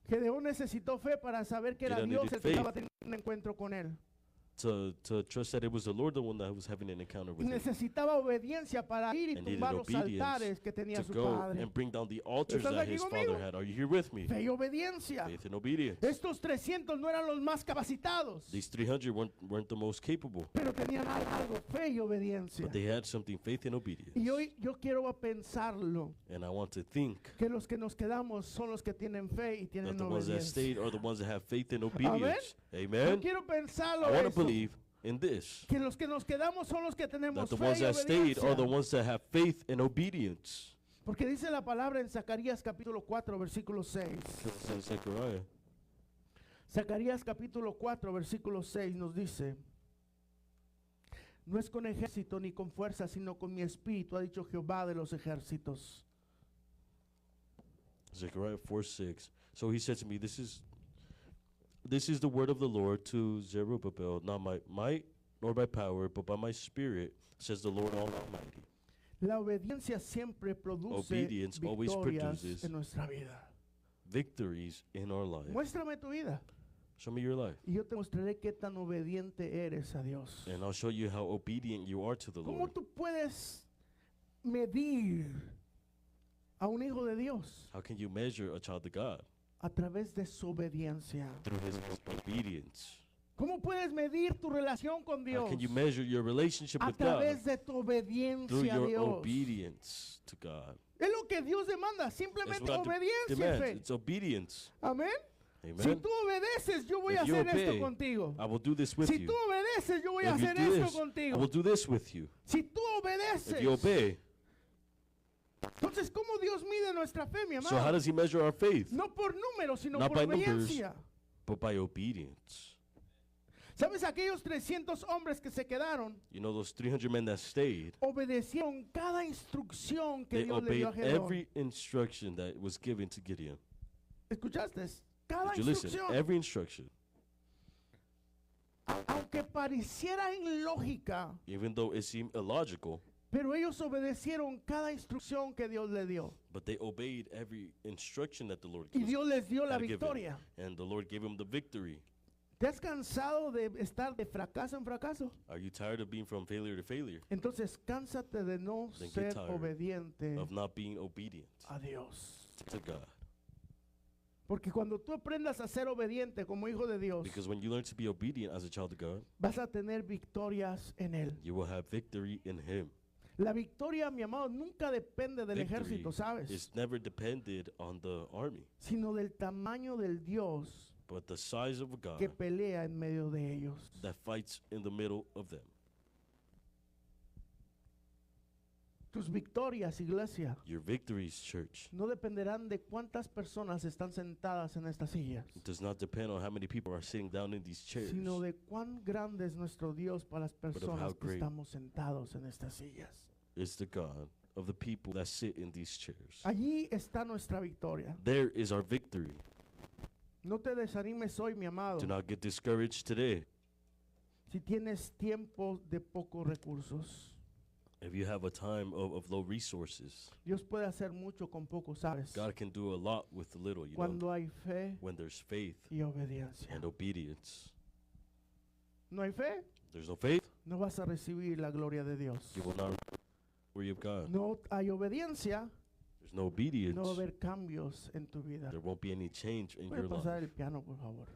Gedeón necesitó fe para saber que era Gideon Dios needed el que faith. estaba teniendo un encuentro con él. To trust that it was the Lord the one that was having an encounter Y with him. necesitaba obediencia para ir y And needed tumbar los obedience altares que tenía To su go padre. and bring down the altars ¿Estás that aquí his conmigo? father had. Are you here with me? Fe y obediencia. Faith and obedience. Estos 300 no eran los más capacitados, These 300 weren't the most capable, pero tenían algo, fe y obediencia. but they had something, faith and obedience. Y hoy yo quiero pensarlo, And I want to think que los que nos quedamos son los que tienen fe y that tienen the ones that stayed obediencia. are the ones that have faith and obedience. Yo Amen? quiero pensarlo I want to eso, believe in this, que los que nos quedamos son los que that tenemos the fe ones y that stayed are the obediencia. ones that have faith and obedience. Porque dice la palabra en Zacarías capítulo 4 versículo 6. Says Zechariah. Zacarías capítulo 4 versículo 6 nos dice: no es con ejército ni con fuerza, sino con mi espíritu, ha dicho Jehová de los ejércitos. Zechariah 4:6. So he said to me, This is the word of the Lord to Zerubbabel, not by might nor by power, but by my spirit, says the Lord Almighty. La obediencia siempre produce Obedience always victorias produces en nuestra vida. Victories in our life. Muéstrame tu vida Show me your life, y yo te mostraré qué tan obediente eres a Dios. and I'll show you how obedient you are to the ¿Cómo Lord. tú puedes medir a un hijo de Dios? How can you measure a child of God? A través de su obediencia. Through his obedience. ¿Cómo puedes medir tu relación con How Dios? can you measure your relationship A with God? través de tu Through obediencia a your Dios. obedience to God. Es lo que Dios demanda, That's simplemente what God obediencia y demands. fe. It's obedience. Amén. Amen. Si tú obedeces, yo voy a If you hacer esto obey, contigo. I will do this with Si you. tú obedeces, yo voy a If you hacer do esto this, I contigo. will do this with you. Si tú obedeces, If you obey, entonces ¿cómo Dios mide nuestra fe, mi so how amado? does he measure our faith? No por números, sino Not por by numbers. obediencia. But by obedience. ¿Sabes? Aquellos 300 hombres que se quedaron You know, those 300 men that stayed, obedecieron cada instrucción que they Dios le obeyed dio a Gedeón. every instruction that was given to Gideon. ¿Escuchaste? Cada Did you listen? instrucción. Every instruction. Aunque pareciera ilógica, Even though it seemed illogical, pero ellos obedecieron cada instrucción que Dios le dio. but they obeyed every instruction that the Lord Y gave. Dios les dio la had given. victoria. And the Lord gave him the victory. ¿Te has cansado de estar de fracaso en fracaso? Are you tired of being from failure to failure? Entonces cánsate de no Then get ser tired obediente Of not being obedient a Dios. to God. Porque cuando tú aprendas a ser obediente como hijo de Dios, Because when you learn to be obedient as a child of God, vas a tener victorias en Él. you will have victory in Him. La victoria, mi amado, nunca depende del Victory ejército, ¿sabes? is never depended on the army, Sino del tamaño del Dios but the size of a God que pelea en medio de ellos. that fights in the middle of them. Tus victorias, iglesia, Your victories, church, no dependerán de cuántas personas están sentadas en estas sillas, it does not depend on how many people are sitting down in these chairs, sino de cuán grande es nuestro Dios para las how personas que great estamos sentados en estas sillas. it's the God of the people that sit in these chairs. Allí está nuestra victoria. There is our victory. No te desanimes hoy, mi amado, Do not get discouraged today. si tienes tiempo de pocos recursos. If you have a time of low resources, Dios puede hacer mucho con poco, ¿sabes? God can do a lot with little, you know, Cuando hay fe when there's faith y obediencia. and obedience. No hay fe, There's no faith, no vas a recibir la gloria de Dios. you will not glory of God. No hay obediencia, there's no obedience, no va a haber cambios en tu vida. there won't be any change in Puede your pasar life. el piano, por favor.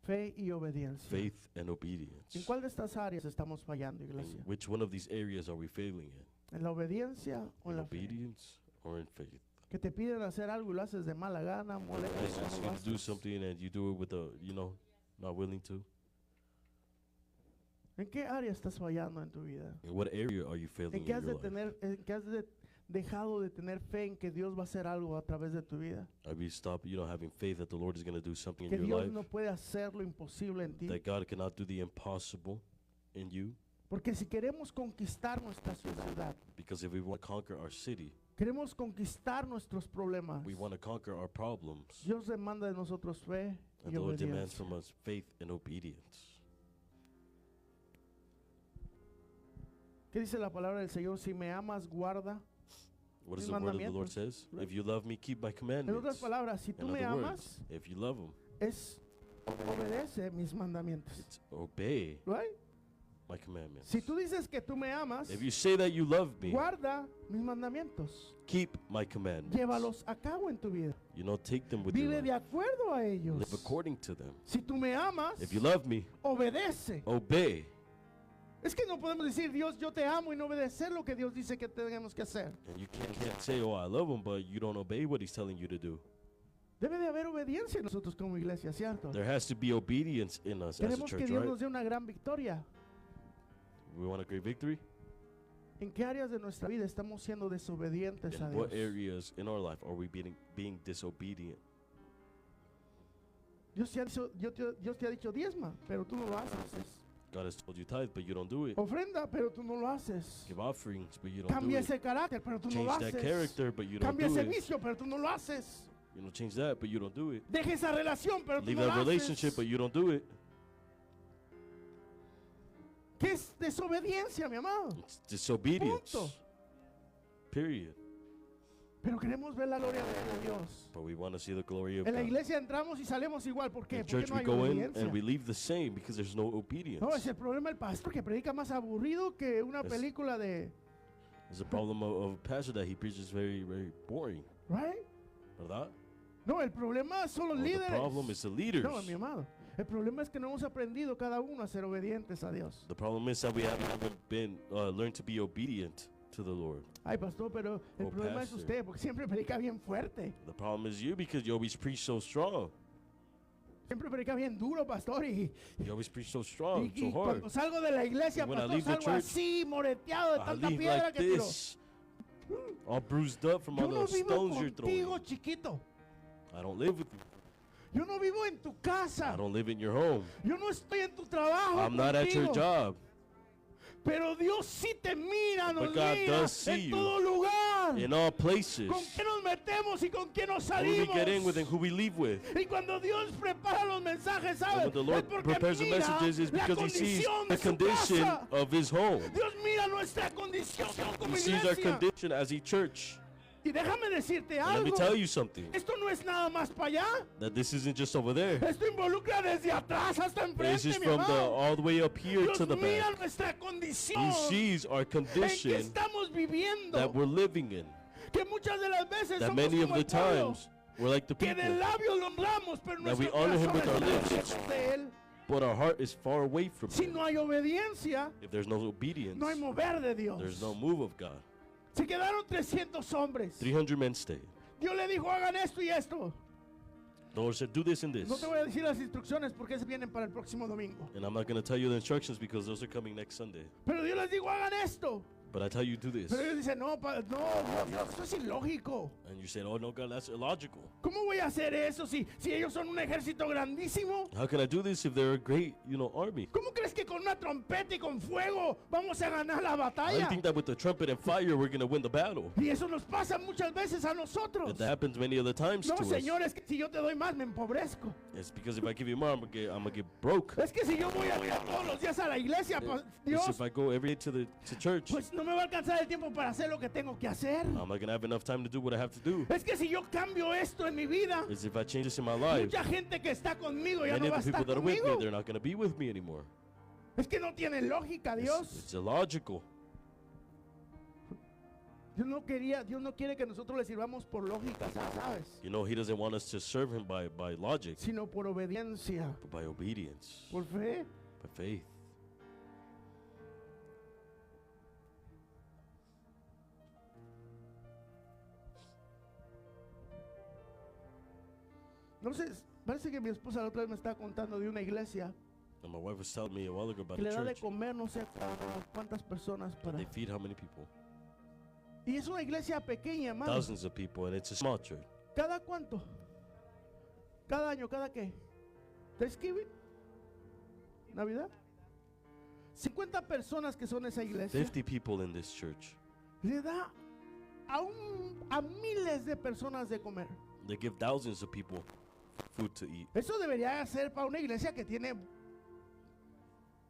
Fe y obediencia. Faith and obedience. ¿En cuál de estas áreas estamos fallando, iglesia? In which one of these areas are we failing in? ¿En la obediencia o en In la fe? obedience or in faith? Que te piden hacer algo y lo haces de mala gana, molesto. Guys, you no just lo need to do haces. something and you do it with a, not willing to. ¿En qué área estás fallando en tu vida? In what area are you failing ¿En qué in has, your life? en qué has dejado de tener fe en que Dios va a hacer algo a través de tu vida? Have you stopped, having faith that the Lord is going to do something Que in your Dios life? no puede hacer lo imposible en ti. That God cannot do the impossible in you? Porque si queremos conquistar nuestra ciudad, Because if we want to conquer our city, queremos conquistar nuestros problemas, we want to conquer our problems, Dios demanda de nosotros fe and y the Lord demands obediencia. from us faith and obedience. ¿Qué dice la palabra del Señor? Si me amas, guarda. What Mis does the word of the Lord mandamientos, says? right? If you love me, keep my En commandments. otras palabras, si tú In me other amas, words, if you love him, obedece mis mandamientos. it's obey Right? my commandments. Si tú dices que tú me amas, If you say that you love me, guarda mis mandamientos. keep my commandments. Llévalos a cabo en tu vida. Take them with you. Vive de acuerdo a ellos. Live according to them. Si tú me amas, If you love me, obedece. obey. Es que no podemos decir, Dios, yo te amo y no obedecer lo que Dios dice que tenemos que hacer. And you can't say, oh, I love him, but you don't obey what he's telling you to do. Debe de haber obediencia en nosotros como iglesia, ¿cierto? There has to be obedience in us as a Queremos que church, Dios right? nos dé una gran victoria. We want a great victory. ¿En qué áreas de nuestra vida estamos siendo desobedientes a In Dios? what areas in our life are we being disobedient? Dios te ha dicho diezma, pero tú no lo haces. God has told you tithe, but you don't do it. Ofrenda, pero tú no lo haces. Give offerings, but you don't Cambia do it. ese carácter, pero tú no lo Change that haces. character, but you don't Cambia do ese it. vicio, pero tú no lo haces. Change that, but you don't do it. Deja esa relación, pero tú Leave no that lo relationship, haces. but you don't do it. ¿Qué es desobediencia, mi amado? It's disobedience. Punto. Period. Pero queremos ver la gloria de Dios. But we want to see the glory of En la God. iglesia entramos y salimos igual. ¿Por qué? In Porque church no we hay go in obediencia. and we leave the same because there's no obedience. No, es el problema del pastor que predica más aburrido que una Es- película de... It's a problem of a pastor that he preaches very, very boring. Right? ¿Verdad? No, el problema son los Well, the líderes. problem is the leaders. No, mi amado. El problema es que no hemos aprendido cada uno a ser obedientes a Dios. The problem is that we haven't been learned to be obedient to the Lord. Ay, pastor, pero el Oh, problema es pastor. usted, porque siempre predica bien fuerte. The problem is you because you always preach so strong. Siempre predica bien duro, pastor. Y, You always preach so strong, so y hard. cuando salgo de la iglesia, And when I pastor, leave the salgo church, así, moreteado de I tanta leave piedra like que tiro. this, all bruised up from Yo all no the vivo stones you're contigo, throwing. chiquito. I don't live with you. Yo no vivo en tu casa. I don't live in your home. Yo no estoy en tu trabajo. I'm not at your contigo. job. Pero Dios sí te mira, nos But God mira does see en you todo lugar. In all places. Con quién nos metemos y con quién nos Who we salimos. get in with and who we leave with. Y cuando Dios prepara los mensajes, And ¿sabes? when the Lord Es porque prepares the mira messages is la because he sees condición the de su condition casa. of his home. Dios mira nuestra condición como He sees our iglesia. condition as a church. Y déjame decirte And let me tell algo. you something. Esto no es nada más para allá. That this isn't just over there. Esto involucra desde atrás hasta This enfrente, is mi from amado. all the way up here Dios to the mira back. nuestra condición He sees our en que condition estamos viviendo. that we're living in. Que muchas de las veces That somos many of como the el pueblo, times we're like the que de people, labios lo honramos, pero that we nuestro honor him corazón with our está lips. lejos de él. but our heart is far away from Si him. no hay obediencia, If there's no obedience, no hay mover de Dios. there's no move of God. Se quedaron 300 hombres. 300 men stayed. Dios le dijo, hagan esto y esto. The Lord said, do this and No this. te voy a decir las instrucciones porque esas vienen para el próximo domingo. And I'm not going to tell you the instructions because those are coming next Sunday. Pero Dios les dijo, hagan esto. But I tell you, do this. Pero ellos dicen, no, Dios, eso es ilógico. And you said, oh no, God, that's illogical. ¿Cómo voy a hacer eso si ellos son un ejército grandísimo? How can I do this if they're a great, army? ¿Cómo crees que con una trompeta y con fuego vamos a ganar la I batalla? think that with the trumpet and fire, we're going to win the battle. Y eso nos pasa muchas veces a nosotros. That happens many other times No, to us. señores, que si yo te doy más me empobrezco. It's because if I give you more, I'm gonna get broke. Es que si yo voy a ir todos los días a la iglesia, It's Dios, if I go every day to church, pues no me va a alcanzar el tiempo para hacer lo que tengo que hacer. I'm not gonna have enough time to do what I have to do. Es que si yo cambio esto en mi vida, It's if I change this in my life, mucha gente que está conmigo ya many no va a of the estar people that are with me, conmigo. they're not gonna be with me anymore. Es que no tiene lógica, Dios. It's illogical. Dios no quiere que nosotros le sirvamos por lógica, ¿sabes? You know, He doesn't want us to serve Him by logic, Sino por obediencia, but by obedience, por fe. by faith. No sé, parece que mi esposa la otra vez me estaba contando de una iglesia And my wife was telling me a while ago about que a le da de church. comer no sé a cuántas personas para. They feed how many people? Y es una iglesia pequeña, hermano. Thousands of people, and it's a small church. ¿Cada cuánto? ¿Cada año? ¿Cada qué? ¿Thanksgiving? ¿Navidad? 50 personas que son esa iglesia. 50 people in this church. Le da a miles de personas de comer. They give thousands of people food to eat. Eso debería ser para una iglesia que tiene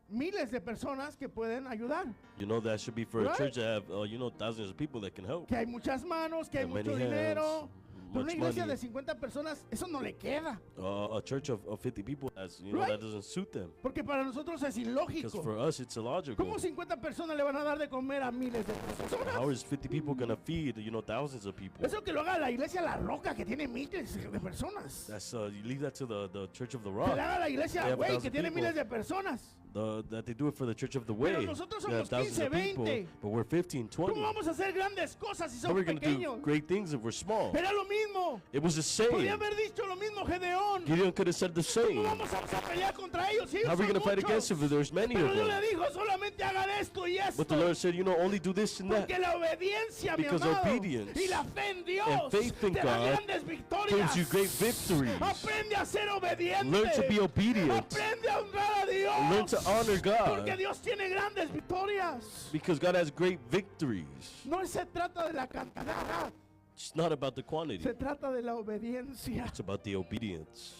miles de personas que pueden ayudar. You know, that should be for Right? a church that have, you know, thousands of people that can help. Que hay muchas manos, que hay And many mucho dinero. hands, Pero una much iglesia money. de 50 personas, eso no le queda. A church of 50 people, as you know, Right? that doesn't suit them. Porque para nosotros es Because ilógico. for us, it's illogical. ¿Cómo 50 personas le van a dar de comer a miles de personas? How is 50 people gonna feed, you know, thousands of people? Eso que lo haga la iglesia La Roca, que tiene miles de personas. That's you leave that to the Church of the Que Rock. le haga la iglesia They have Güey, 1,000 que tiene people. miles de personas. That they do it for the Church of the Way. nosotros They have somos thousands 15, of people, 20. but we're 15, 20. ¿Cómo vamos a hacer grandes cosas si How are we somos gonna do pequeños? great things if we're small? Era lo mismo. It was the Podría same. haber dicho lo mismo Gedeón. Gideon could have said the ¿Cómo same. vamos a pelear contra ellos? Si ellos How are we son gonna fight against muchos. him if there's many of Pero Dios them? le dijo, solamente hagan esto y esto. But the Lord said, you know, only do this and that. Porque la obediencia, mi Because amado, obedience y la fe en Dios and faith in te da God grandes victorias. gives you great victories. Aprende a ser obediente. Learn to be obedient. Aprende a honrar a Dios. Learn to honor Porque God. Dios tiene grandes victorias. Because God has great victories. No se trata de la cantidad, It's not about the quantity. se trata de la obediencia. It's about the obedience.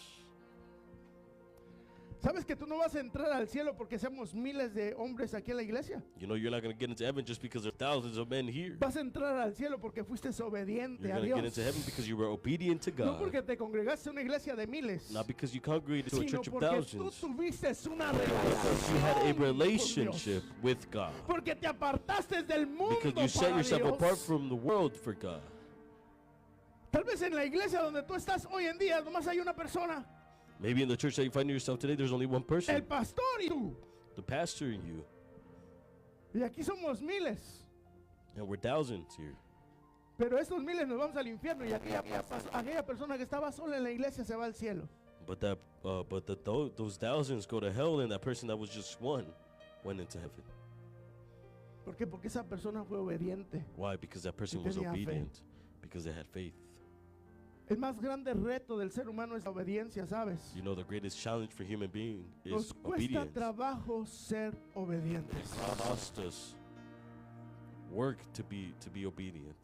¿Sabes que tú no vas a entrar al cielo porque seamos miles de hombres aquí en la iglesia? You know, you're not going to get into heaven just because there are thousands of men here. Vas a entrar al cielo porque fuiste obediente You're a going to get Dios. into heaven because you were obedient to No God. porque te congregaste en una iglesia de miles, Not because you congregated to a sino church of porque tú thousands. tuviste una Because you had a relación con relationship Dios. with God. Porque te apartaste del mundo Because you set para yourself Dios. apart from the world for God. Tal vez en la iglesia donde tú estás hoy en día nomás hay una persona, Maybe in the church that you find yourself today, there's only one el person, pastor y tú. the pastor and you. Y aquí somos miles. And we're thousands here. Pero estos miles nos vamos al infierno y aquella persona que estaba sola en la iglesia se va al cielo. But those thousands go to hell, and that person that was just one went into heaven. ¿Por qué? Porque esa persona fue obediente. Why? Because that person Y was tenía fe. obedient. Because they had faith. El más grande reto del ser humano es la obediencia, ¿sabes? You know, the greatest challenge for human being is Nos cuesta obedience. trabajo ser obedientes. It costs us work to be obedient.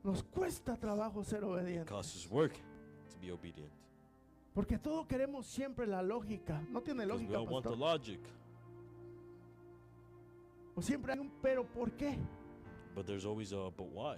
Nos cuesta trabajo ser It obedientes. costs us work to be obedient. Porque todo queremos siempre la lógica. No tiene Because we lógica, all want the pastor. logic. O siempre hay un pero, ¿por qué? But there's always a but why?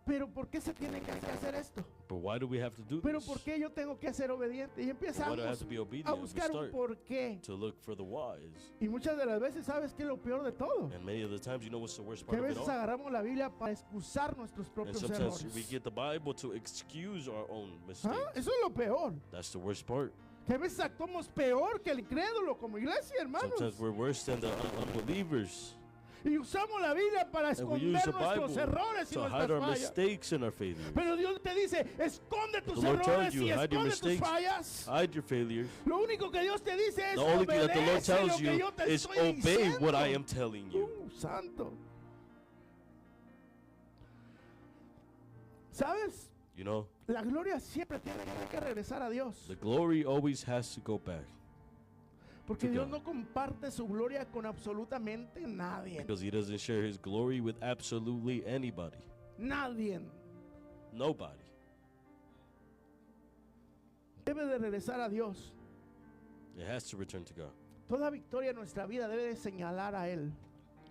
Pero ¿por qué se tiene que hacer esto? But why do we have to do Pero this? ¿por qué yo tengo que ser obediente? Y But why do I have empezamos to be obedient? a We buscar un start por qué. to look for the whys. Y muchas de las veces, ¿sabes qué es lo peor de todo? And many of the times, you know what's the worst Que part a of it veces all? agarramos la Biblia para excusar nuestros And propios sometimes errores. we get the Bible to excuse our own ¿Ah? mistakes. Eso es lo peor. That's the worst part. Que a veces actuamos peor que el incrédulo como iglesia, hermanos. Sometimes we're worse than the unbelievers. Y usamos la Biblia para And we esconder use the nuestros Bible errores y to nuestras hide our fallas. mistakes and our failures. Pero Dios te dice, esconde tus The Lord tells errores you, y hide your esconde tus mistakes. fallas. Hide your failures. Lo único que Dios te dice es The only thing that the Lord obedece lo tells que you yo te is estoy obey what I diciendo. am telling you. Santo. ¿Sabes? You know, La gloria siempre tiene que regresar a Dios. the glory always has to go back Porque to Dios God. no comparte su gloria con absolutamente nadie. because He doesn't share His glory with absolutely anybody. Nadie. Nobody. Debe de regresar a Dios. It has to return to God. Toda victoria en nuestra vida debe de señalar a Él.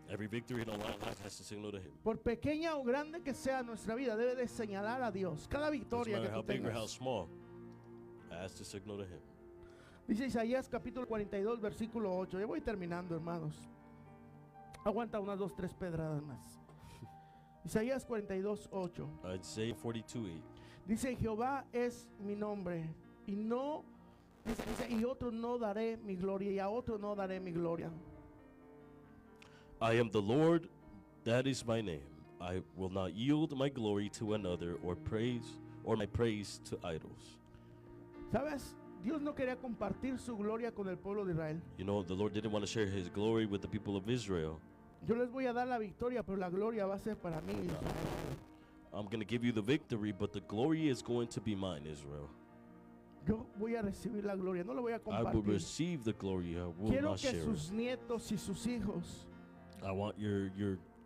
Every victory in our life has to signal to Him. Por pequeña o grande que sea nuestra vida, debe de señalar a Dios. Cada Doesn't victoria que matter how tú big or how tengas. small, it has to signal to Him. Dice Isaías capítulo 42, versículo 8. Ya voy terminando, hermanos. Aguanta unas 2, 3 pedradas más. Isaías 42:8. Isaiah 42:8. Dice, Jehová es mi nombre, y no, dice, y otro no daré mi gloria, y a otro no daré mi gloria. I am the Lord, that is my name. I will not yield my glory to another or my praise to idols. ¿Sabes? Dios no quería compartir su gloria con el pueblo de Israel. You know, the Lord didn't want to share his glory with the people of Israel. Yo les voy a dar la victoria, pero la gloria va a ser para mí. I'm going to give you the victory, but the glory is going to be mine, Israel. Yo voy a recibir la gloria, no la voy a I will compartir. receive the glory. I will Quiero not que share sus it. nietos y sus hijos, I want your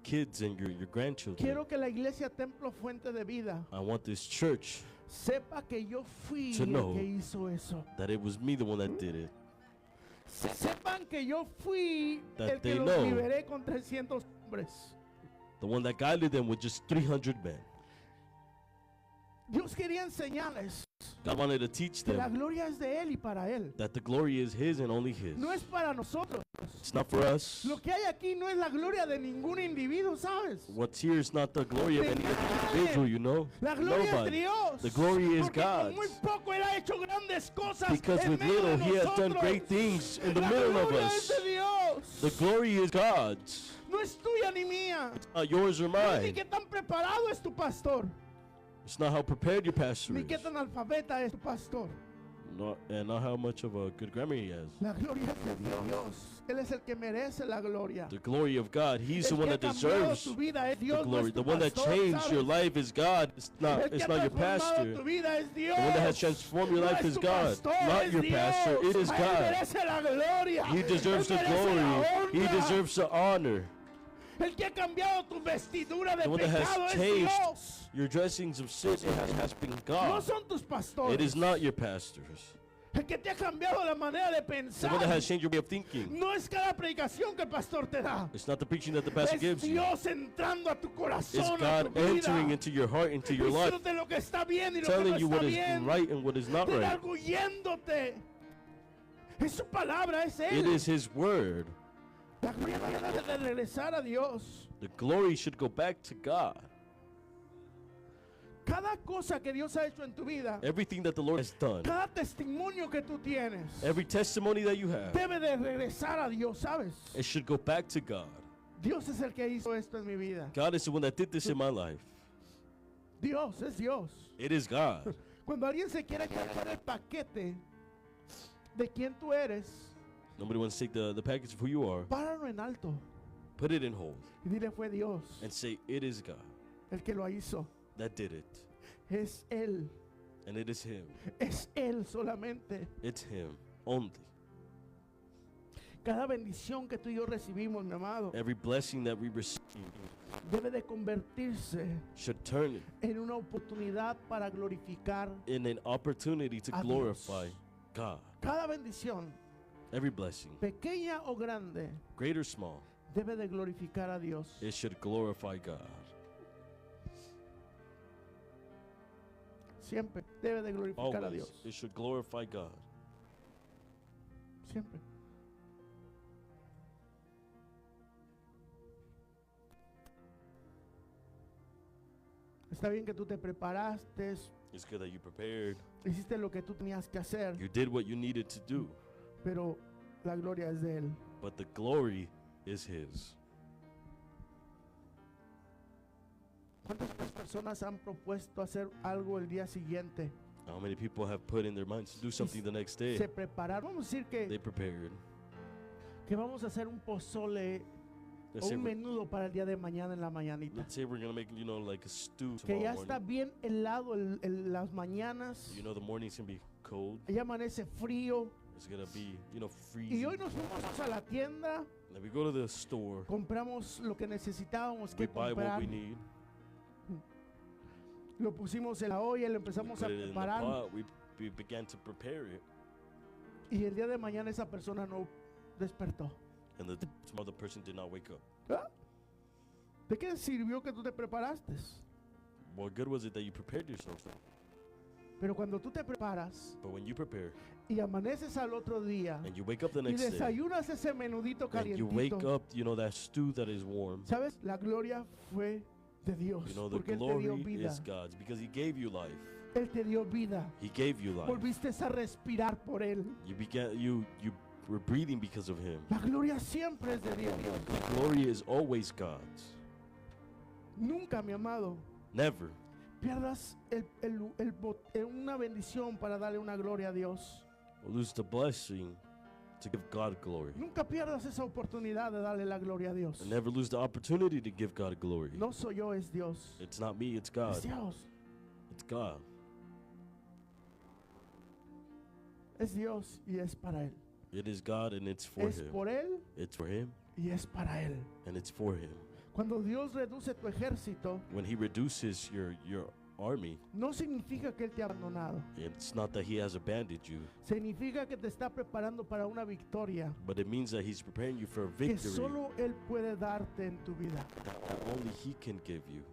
kids and your grandchildren. quiero que la iglesia Templo Fuente de Vida I want this church sepa que yo fui To el know que hizo eso. that it was me the one that did it. Sepan que yo fui That el que they los know. liberé con 300 hombres. The one that guided them with just 300 men. Dios quería enseñarles God wanted to teach que la them gloria es de Él y para Él. that the glory is his and only his. No es para nosotros. It's not for us. Lo que hay aquí no es la gloria de ningún individuo, ¿sabes? What's here is not the glory of any individual, you know. La gloria es de Nobody. Dios. The glory is Porque con God's. muy poco Él ha hecho grandes cosas Because en with medio little de he has done nosotros. great things in the La middle of gloria es us. de Dios. The glory is God's. No es tuya ni mía. Yours or No es ni mine. qué tan preparado es tu pastor, It's not how prepared your pastor ni is. qué tan alfabeta es tu pastor. And not how much of a good grammar he has. La gloria es de Dios. Él es el que merece la gloria. The glory of God. He's the El one que that ha cambiado deserves tu vida es the Dios, no glory. es The tu one that pastor, changed your ¿sabes? life is God. It's El not que your ha transformado pastor. tu vida es Dios. The one that has transformed your No life es is tu God, pastor, not es your Dios. pastor. It is A Él God. merece la gloria. He deserves the Él merece la glory. He honra. deserves the honor. El que ha cambiado tu vestidura de The one that pecado has es changed Dios. your dressings of sin has been No God. son tus pastores. It is not your pastors. El que te ha cambiado la manera de The pensar. one that has changed your way of thinking. No es cada predicación que el pastor te da. It's not the preaching that the pastor Es gives you. Dios entrando a tu It's corazón, a God tu vida. entering into your heart, into your life, Diciéndote lo que está bien y lo que telling no you está what is bien. right and what is not right. Redarguyéndote. Es su palabra, es Él. It is His word. La gloria debe de regresar a Dios. The glory should go back to God. Cada cosa que Dios ha hecho en tu vida, Everything that the Lord has done, cada testimonio que tú tienes, every testimony that you have, debe de regresar a Dios, ¿sabes? it should go back to God. Dios es el que hizo esto en mi vida. God is the one that did this in my life. Dios es Dios. It is God. Cuando alguien se quiera cargar el paquete de quién tú eres, Nobody wants to take the package of who you are, páralo en alto put it in hold, y dile fue Dios and say, it is God el que lo hizo. that did it. Es Él. And it is Him. Es Él solamente. It's Him only. Cada bendición que tú y yo recibimos, mi amado, Every blessing that we receive debe de convertirse should turn it en una oportunidad para glorificar in an opportunity to a glorify Dios. God. Cada bendición, Every blessing, pequeña o grande, great or small, debe de glorificar a Dios. it should glorify God. Siempre debe de glorificar a Always, Dios. it should glorify God. Siempre. Está bien que tú te preparaste, It's good that you prepared. hiciste lo que tú tenías que hacer, You did what you needed to do, pero la gloria es de Él. but the glory is His. ¿Cuántas personas han propuesto hacer algo el día siguiente? How many people have put in their minds to do something the next day? Se prepararon. Vamos a decir They que prepared. vamos a hacer un pozole Let's o say, un menudo para el día de mañana en la mañanita. let's say we're gonna make, like a stew Que ya tomorrow está morning. bien helado las mañanas. You know the morning's gonna be cold. Ya amanece frío. It's gonna be, Y freezing. hoy nos fuimos a la tienda, Then we go to the store. compramos lo que necesitábamos We que buy what comprar. we need. Lo pusimos en la olla y lo We empezamos a put it in the preparar. pot. We began to prepare it. Y el día de mañana esa persona no despertó. And tomorrow the person did not wake up. ¿Ah? ¿De qué sirvió que tú te preparaste? What good was it that you prepared yourself? Pero cuando tú te preparas But when you prepare y amaneces al otro día and you wake up the y next day desayunas ese menudito and you wake calientito, up, you know, that stew that is warm, ¿sabes? La gloria fue de Dios, you know, the porque Él te dio glory vida. is God's because He gave you life. Él te dio vida. He gave you life. Volviste a respirar por Él. You were breathing because of Him. La gloria siempre es de Dios. The glory is always God's. Nunca, mi amado, Never pierdas una bendición para darle una gloria a Dios. lose the blessing to give God glory. Nunca pierdas esa oportunidad de darle la gloria a Dios. And never lose the opportunity to give God glory. No soy yo, es Dios. It's not me, it's Es God. Dios. It's God. Es Dios y es para Él. It is God and it's for Es Him. por Él It's for Him y es para Él. and it's for Him. Cuando Dios reduce tu ejército, When He reduces your army, no significa que Él te ha abandonado. it's not that He has abandoned you, Significa que te está preparando para una victoria but it means that He's preparing you for a que victory solo Él puede darte en tu vida. that only He can give you.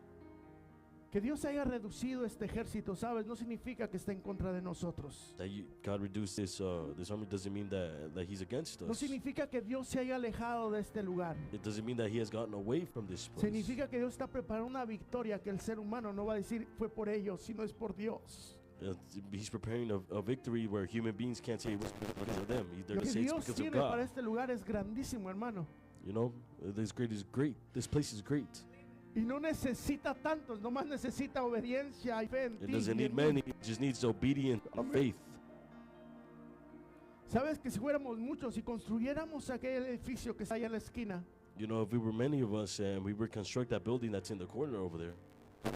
Que Dios haya reducido este ejército, ¿sabes? No significa que esté en contra de nosotros. That God reduced this army doesn't mean that He's against No us. significa que Dios se haya alejado de este lugar. It doesn't mean that He has gotten away from this place. Significa que Dios está preparando una victoria que el ser humano no va a decir fue por ellos, sino es por Dios. He's preparing a victory where human beings can't say it was because of them. They're Lo going que to say it's Dios because of tiene para God. este lugar es grandísimo, hermano. You know, this great is great. This place is great. Y no necesita tantos, nomás necesita obediencia y fe en It ti. doesn't y need en many. mí. It just needs obedience and Amén. faith. Sabes que si fuéramos muchos y construyéramos aquel edificio que está allá en la esquina, You know, if we were many of us and we would construct that building that's in the corner over there,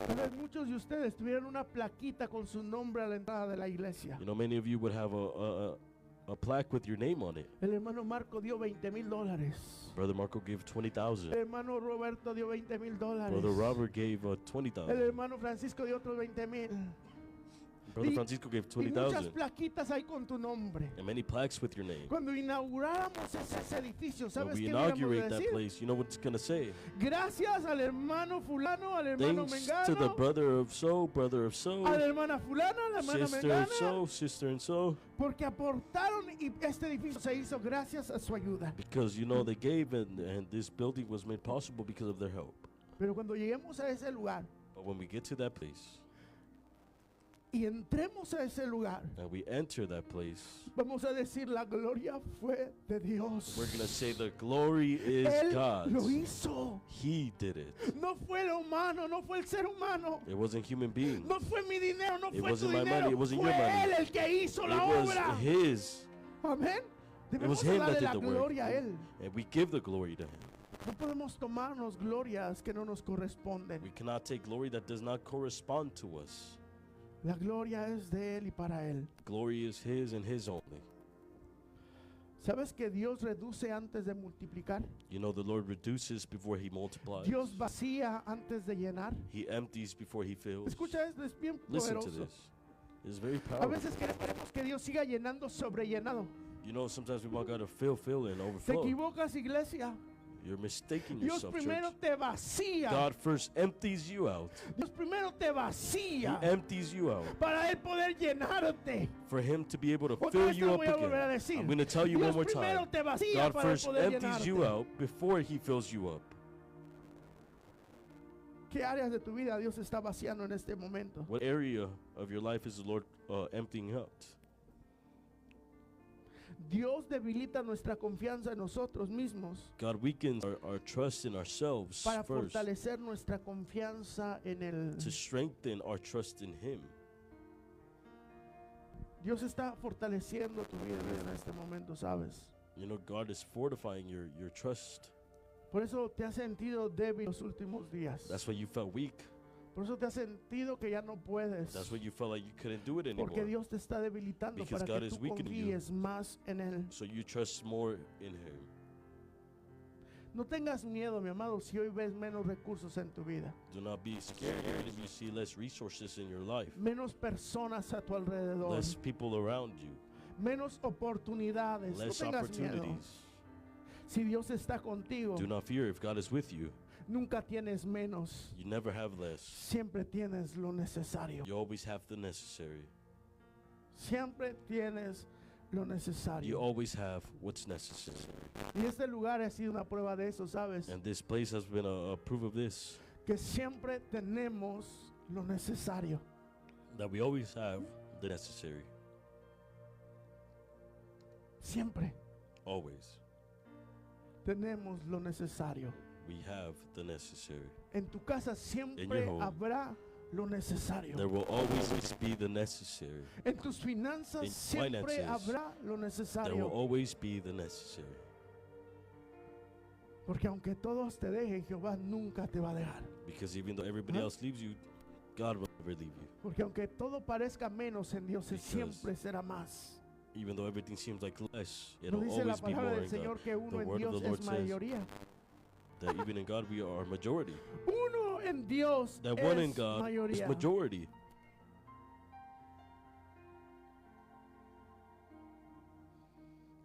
tal vez muchos de ustedes tuvieran una plaquita con su nombre a la entrada de la iglesia. you know, many of you would have a plaque with your name on it. El hermano Marco dio $20,000. Brother Marco gave El 20,000. hermano Roberto dio $20,000. Brother Robert gave El 20,000. hermano Francisco dio otros 20,000. Brother y- Francisco gave Y muchas 20,000. plaquitas hay con tu nombre. And many plaques with your name. Cuando inauguráramos ese edificio, When ¿sabes we qué deberíamos de inaugurate that decir? place, you know what it's going to say? Gracias al hermano fulano, al hermano Thanks to the mengano, brother of so, a la hermana fulana, a la hermana sister mengana, of so, sister and so. porque aportaron y este edificio se hizo gracias a su ayuda. Because, you know, they gave and this building was made possible because of their help. Pero cuando lleguemos a ese lugar But when we get to that place y entremos a ese lugar, and we enter that place, vamos a decir la gloria fue de Dios. we're going to say the glory is Él God's. lo hizo. He did it. No fue el humano, no fue el ser humano. It wasn't human beings. No fue mi dinero, no It fue tu wasn't my dinero. money, it wasn't fue your money. Él el que hizo It la was obra. His. Amén. Debemos was him that darle did la the work. gloria a Él. And we give the glory to Him. No podemos tomarnos glorias que no nos corresponden. We cannot take glory that does not correspond to us. La gloria es de Él y para Él. Glory is His and His only. ¿Sabes que Dios reduce antes de multiplicar? You know, the Lord reduces before He multiplies. Dios vacía antes de llenar. He empties before He fills. Escucha esto, es bien Listen to poderoso. this. It's very A powerful. veces queremos que Dios siga llenando sobrellenado. You know, sometimes we want God to fill, and Te overflow. equivocas, iglesia. You're mistaking Dios yourself, primero church. te vacía. God first empties you out. Dios primero te He vacía empties you out para Él poder llenarte. for Him to be able to Otra fill vez te you lo up voy a volver a again. decir. I'm going to tell you one Dios more primero time. te vacía God para Él first poder empties you llenarte. out before He fills you up. ¿Qué áreas de tu vida Dios está vaciando en este momento? What area of your life is the Lord emptying out? Dios debilita nuestra confianza en nosotros mismos God weakens our trust in ourselves para first fortalecer nuestra confianza en Él. to strengthen our trust in Him. Dios está fortaleciendo tu vida en este momento, ¿sabes? You know, God is fortifying your trust. Por eso te has sentido débil los últimos días. That's why you felt weak. Por eso te has sentido que ya no puedes. That's why you felt like you couldn't do it Porque anymore. Dios te está debilitando Because para God que is tú weakening you. confíes más en Él. So you trust more in Him. No tengas miedo, mi amado, si hoy ves menos recursos en tu vida. Do not be scared even if you see less resources in your life, Menos personas a tu alrededor. less people around you, Menos oportunidades. No less tengas miedo. opportunities. Si Dios está contigo, Do not fear if God is with you. nunca tienes menos. You never have less. Siempre tienes lo necesario. You always have the necessary. Siempre tienes lo You necesario. always have what's necessary. Y este lugar ha sido una prueba de eso, ¿sabes? And this place has been a proof of this, Que siempre tenemos lo necesario. that we always have the necessary. Siempre Always. tenemos lo necesario. We have the necessary. En tu casa siempre home. habrá lo necesario. There will always be the necessary. En tus finanzas In siempre finances, habrá lo There will necesario. always be the necessary. Porque aunque todos te dejen, Jehová nunca te va a dejar. Because even though everybody Huh? else leaves you, God will never leave you. Porque aunque todo parezca menos en Dios, Because siempre será más. Even though everything seems like less, ¿No it'll dice la always be palabra more del in God. Señor que uno The en word of Dios the Lord es says mayoría? That even in God we are a majority. Uno en Dios That one in es God is mayoría. majority.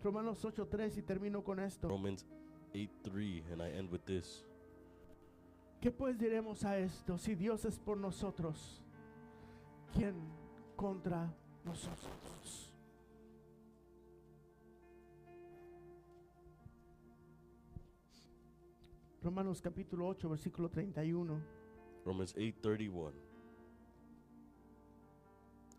Romanos 8:3 y termino con esto. Romans 8:3, and I end with this. ¿Qué pues diremos a esto? Si Dios es por nosotros, ¿quién contra nosotros? Romanos capítulo 8, versículo 31. Romans 8:31.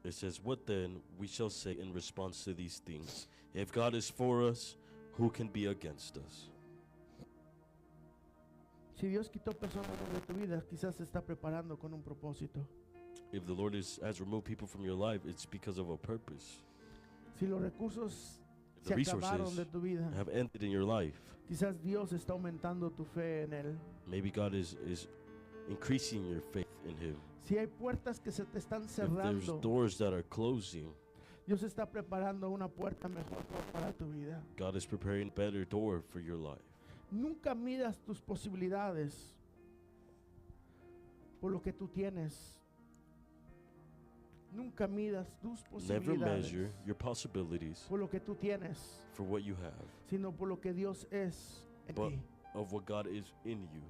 It says, "What then we shall say in response to these things? If God is for us, who can be against us?" Si Dios quitó personas de tu vida, quizás se está preparando con un propósito. If the Lord has removed people from your life, it's because of a purpose. Si los recursos If se the acabaron resources de tu vida, have ended in your life, quizás Dios está aumentando tu fe en Él. maybe God is increasing your faith in Him. Si hay puertas que se te están If there's cerrando, doors that are closing, Dios está preparando una puerta mejor para tu vida. God is preparing a better door for your life. Nunca midas tus posibilidades por lo que tú tienes. Nunca midas tus Never posibilidades measure your possibilities por lo que tú tienes, for what you have, sino por lo que Dios es en but ti, of what God is in you,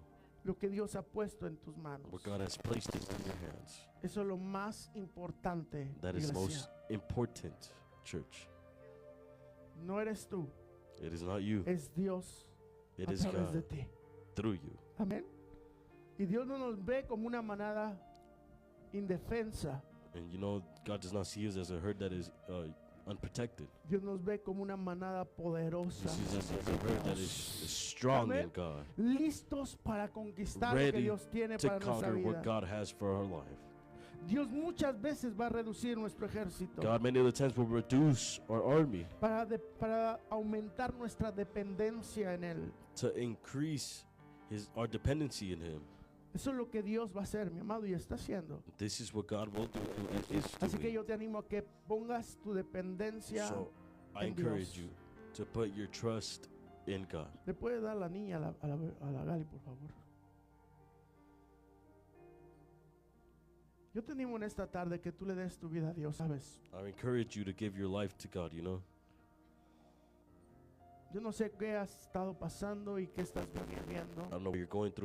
lo que Dios ha puesto en tus manos. what God has placed in your hands. Eso es lo más importante, That is iglesia. most important, church. No eres tú, It is not you, es Dios it a is través de God ti. through you. Amén. Y Dios no nos ve como una manada indefensa. And you know, God does not see us as a herd that is unprotected. Dios nos ve como una manada He poderosa. sees us as a herd that is strong in Amén. God, Listos para conquistar lo que ready Dios tiene to para nuestra conquer vida. what God has for our life. Dios muchas veces va a reducir nuestro ejército God many of the times will reduce our army para aumentar nuestra dependencia en Él. to increase our dependency in Him. Eso es lo que Dios va a hacer, mi amado, y está haciendo. This is what God will do and is Así que doing. yo te animo a que pongas tu dependencia. So I en encourage Dios. you to put your trust in God. ¿Le puede dar la niña a la Gali, por favor? Yo te animo en esta tarde que tú le des tu vida a Dios, ¿sabes? I encourage you to give your life to God, you know. Yo no sé qué has estado pasando y qué estás viviendo. I don't know what you're going through.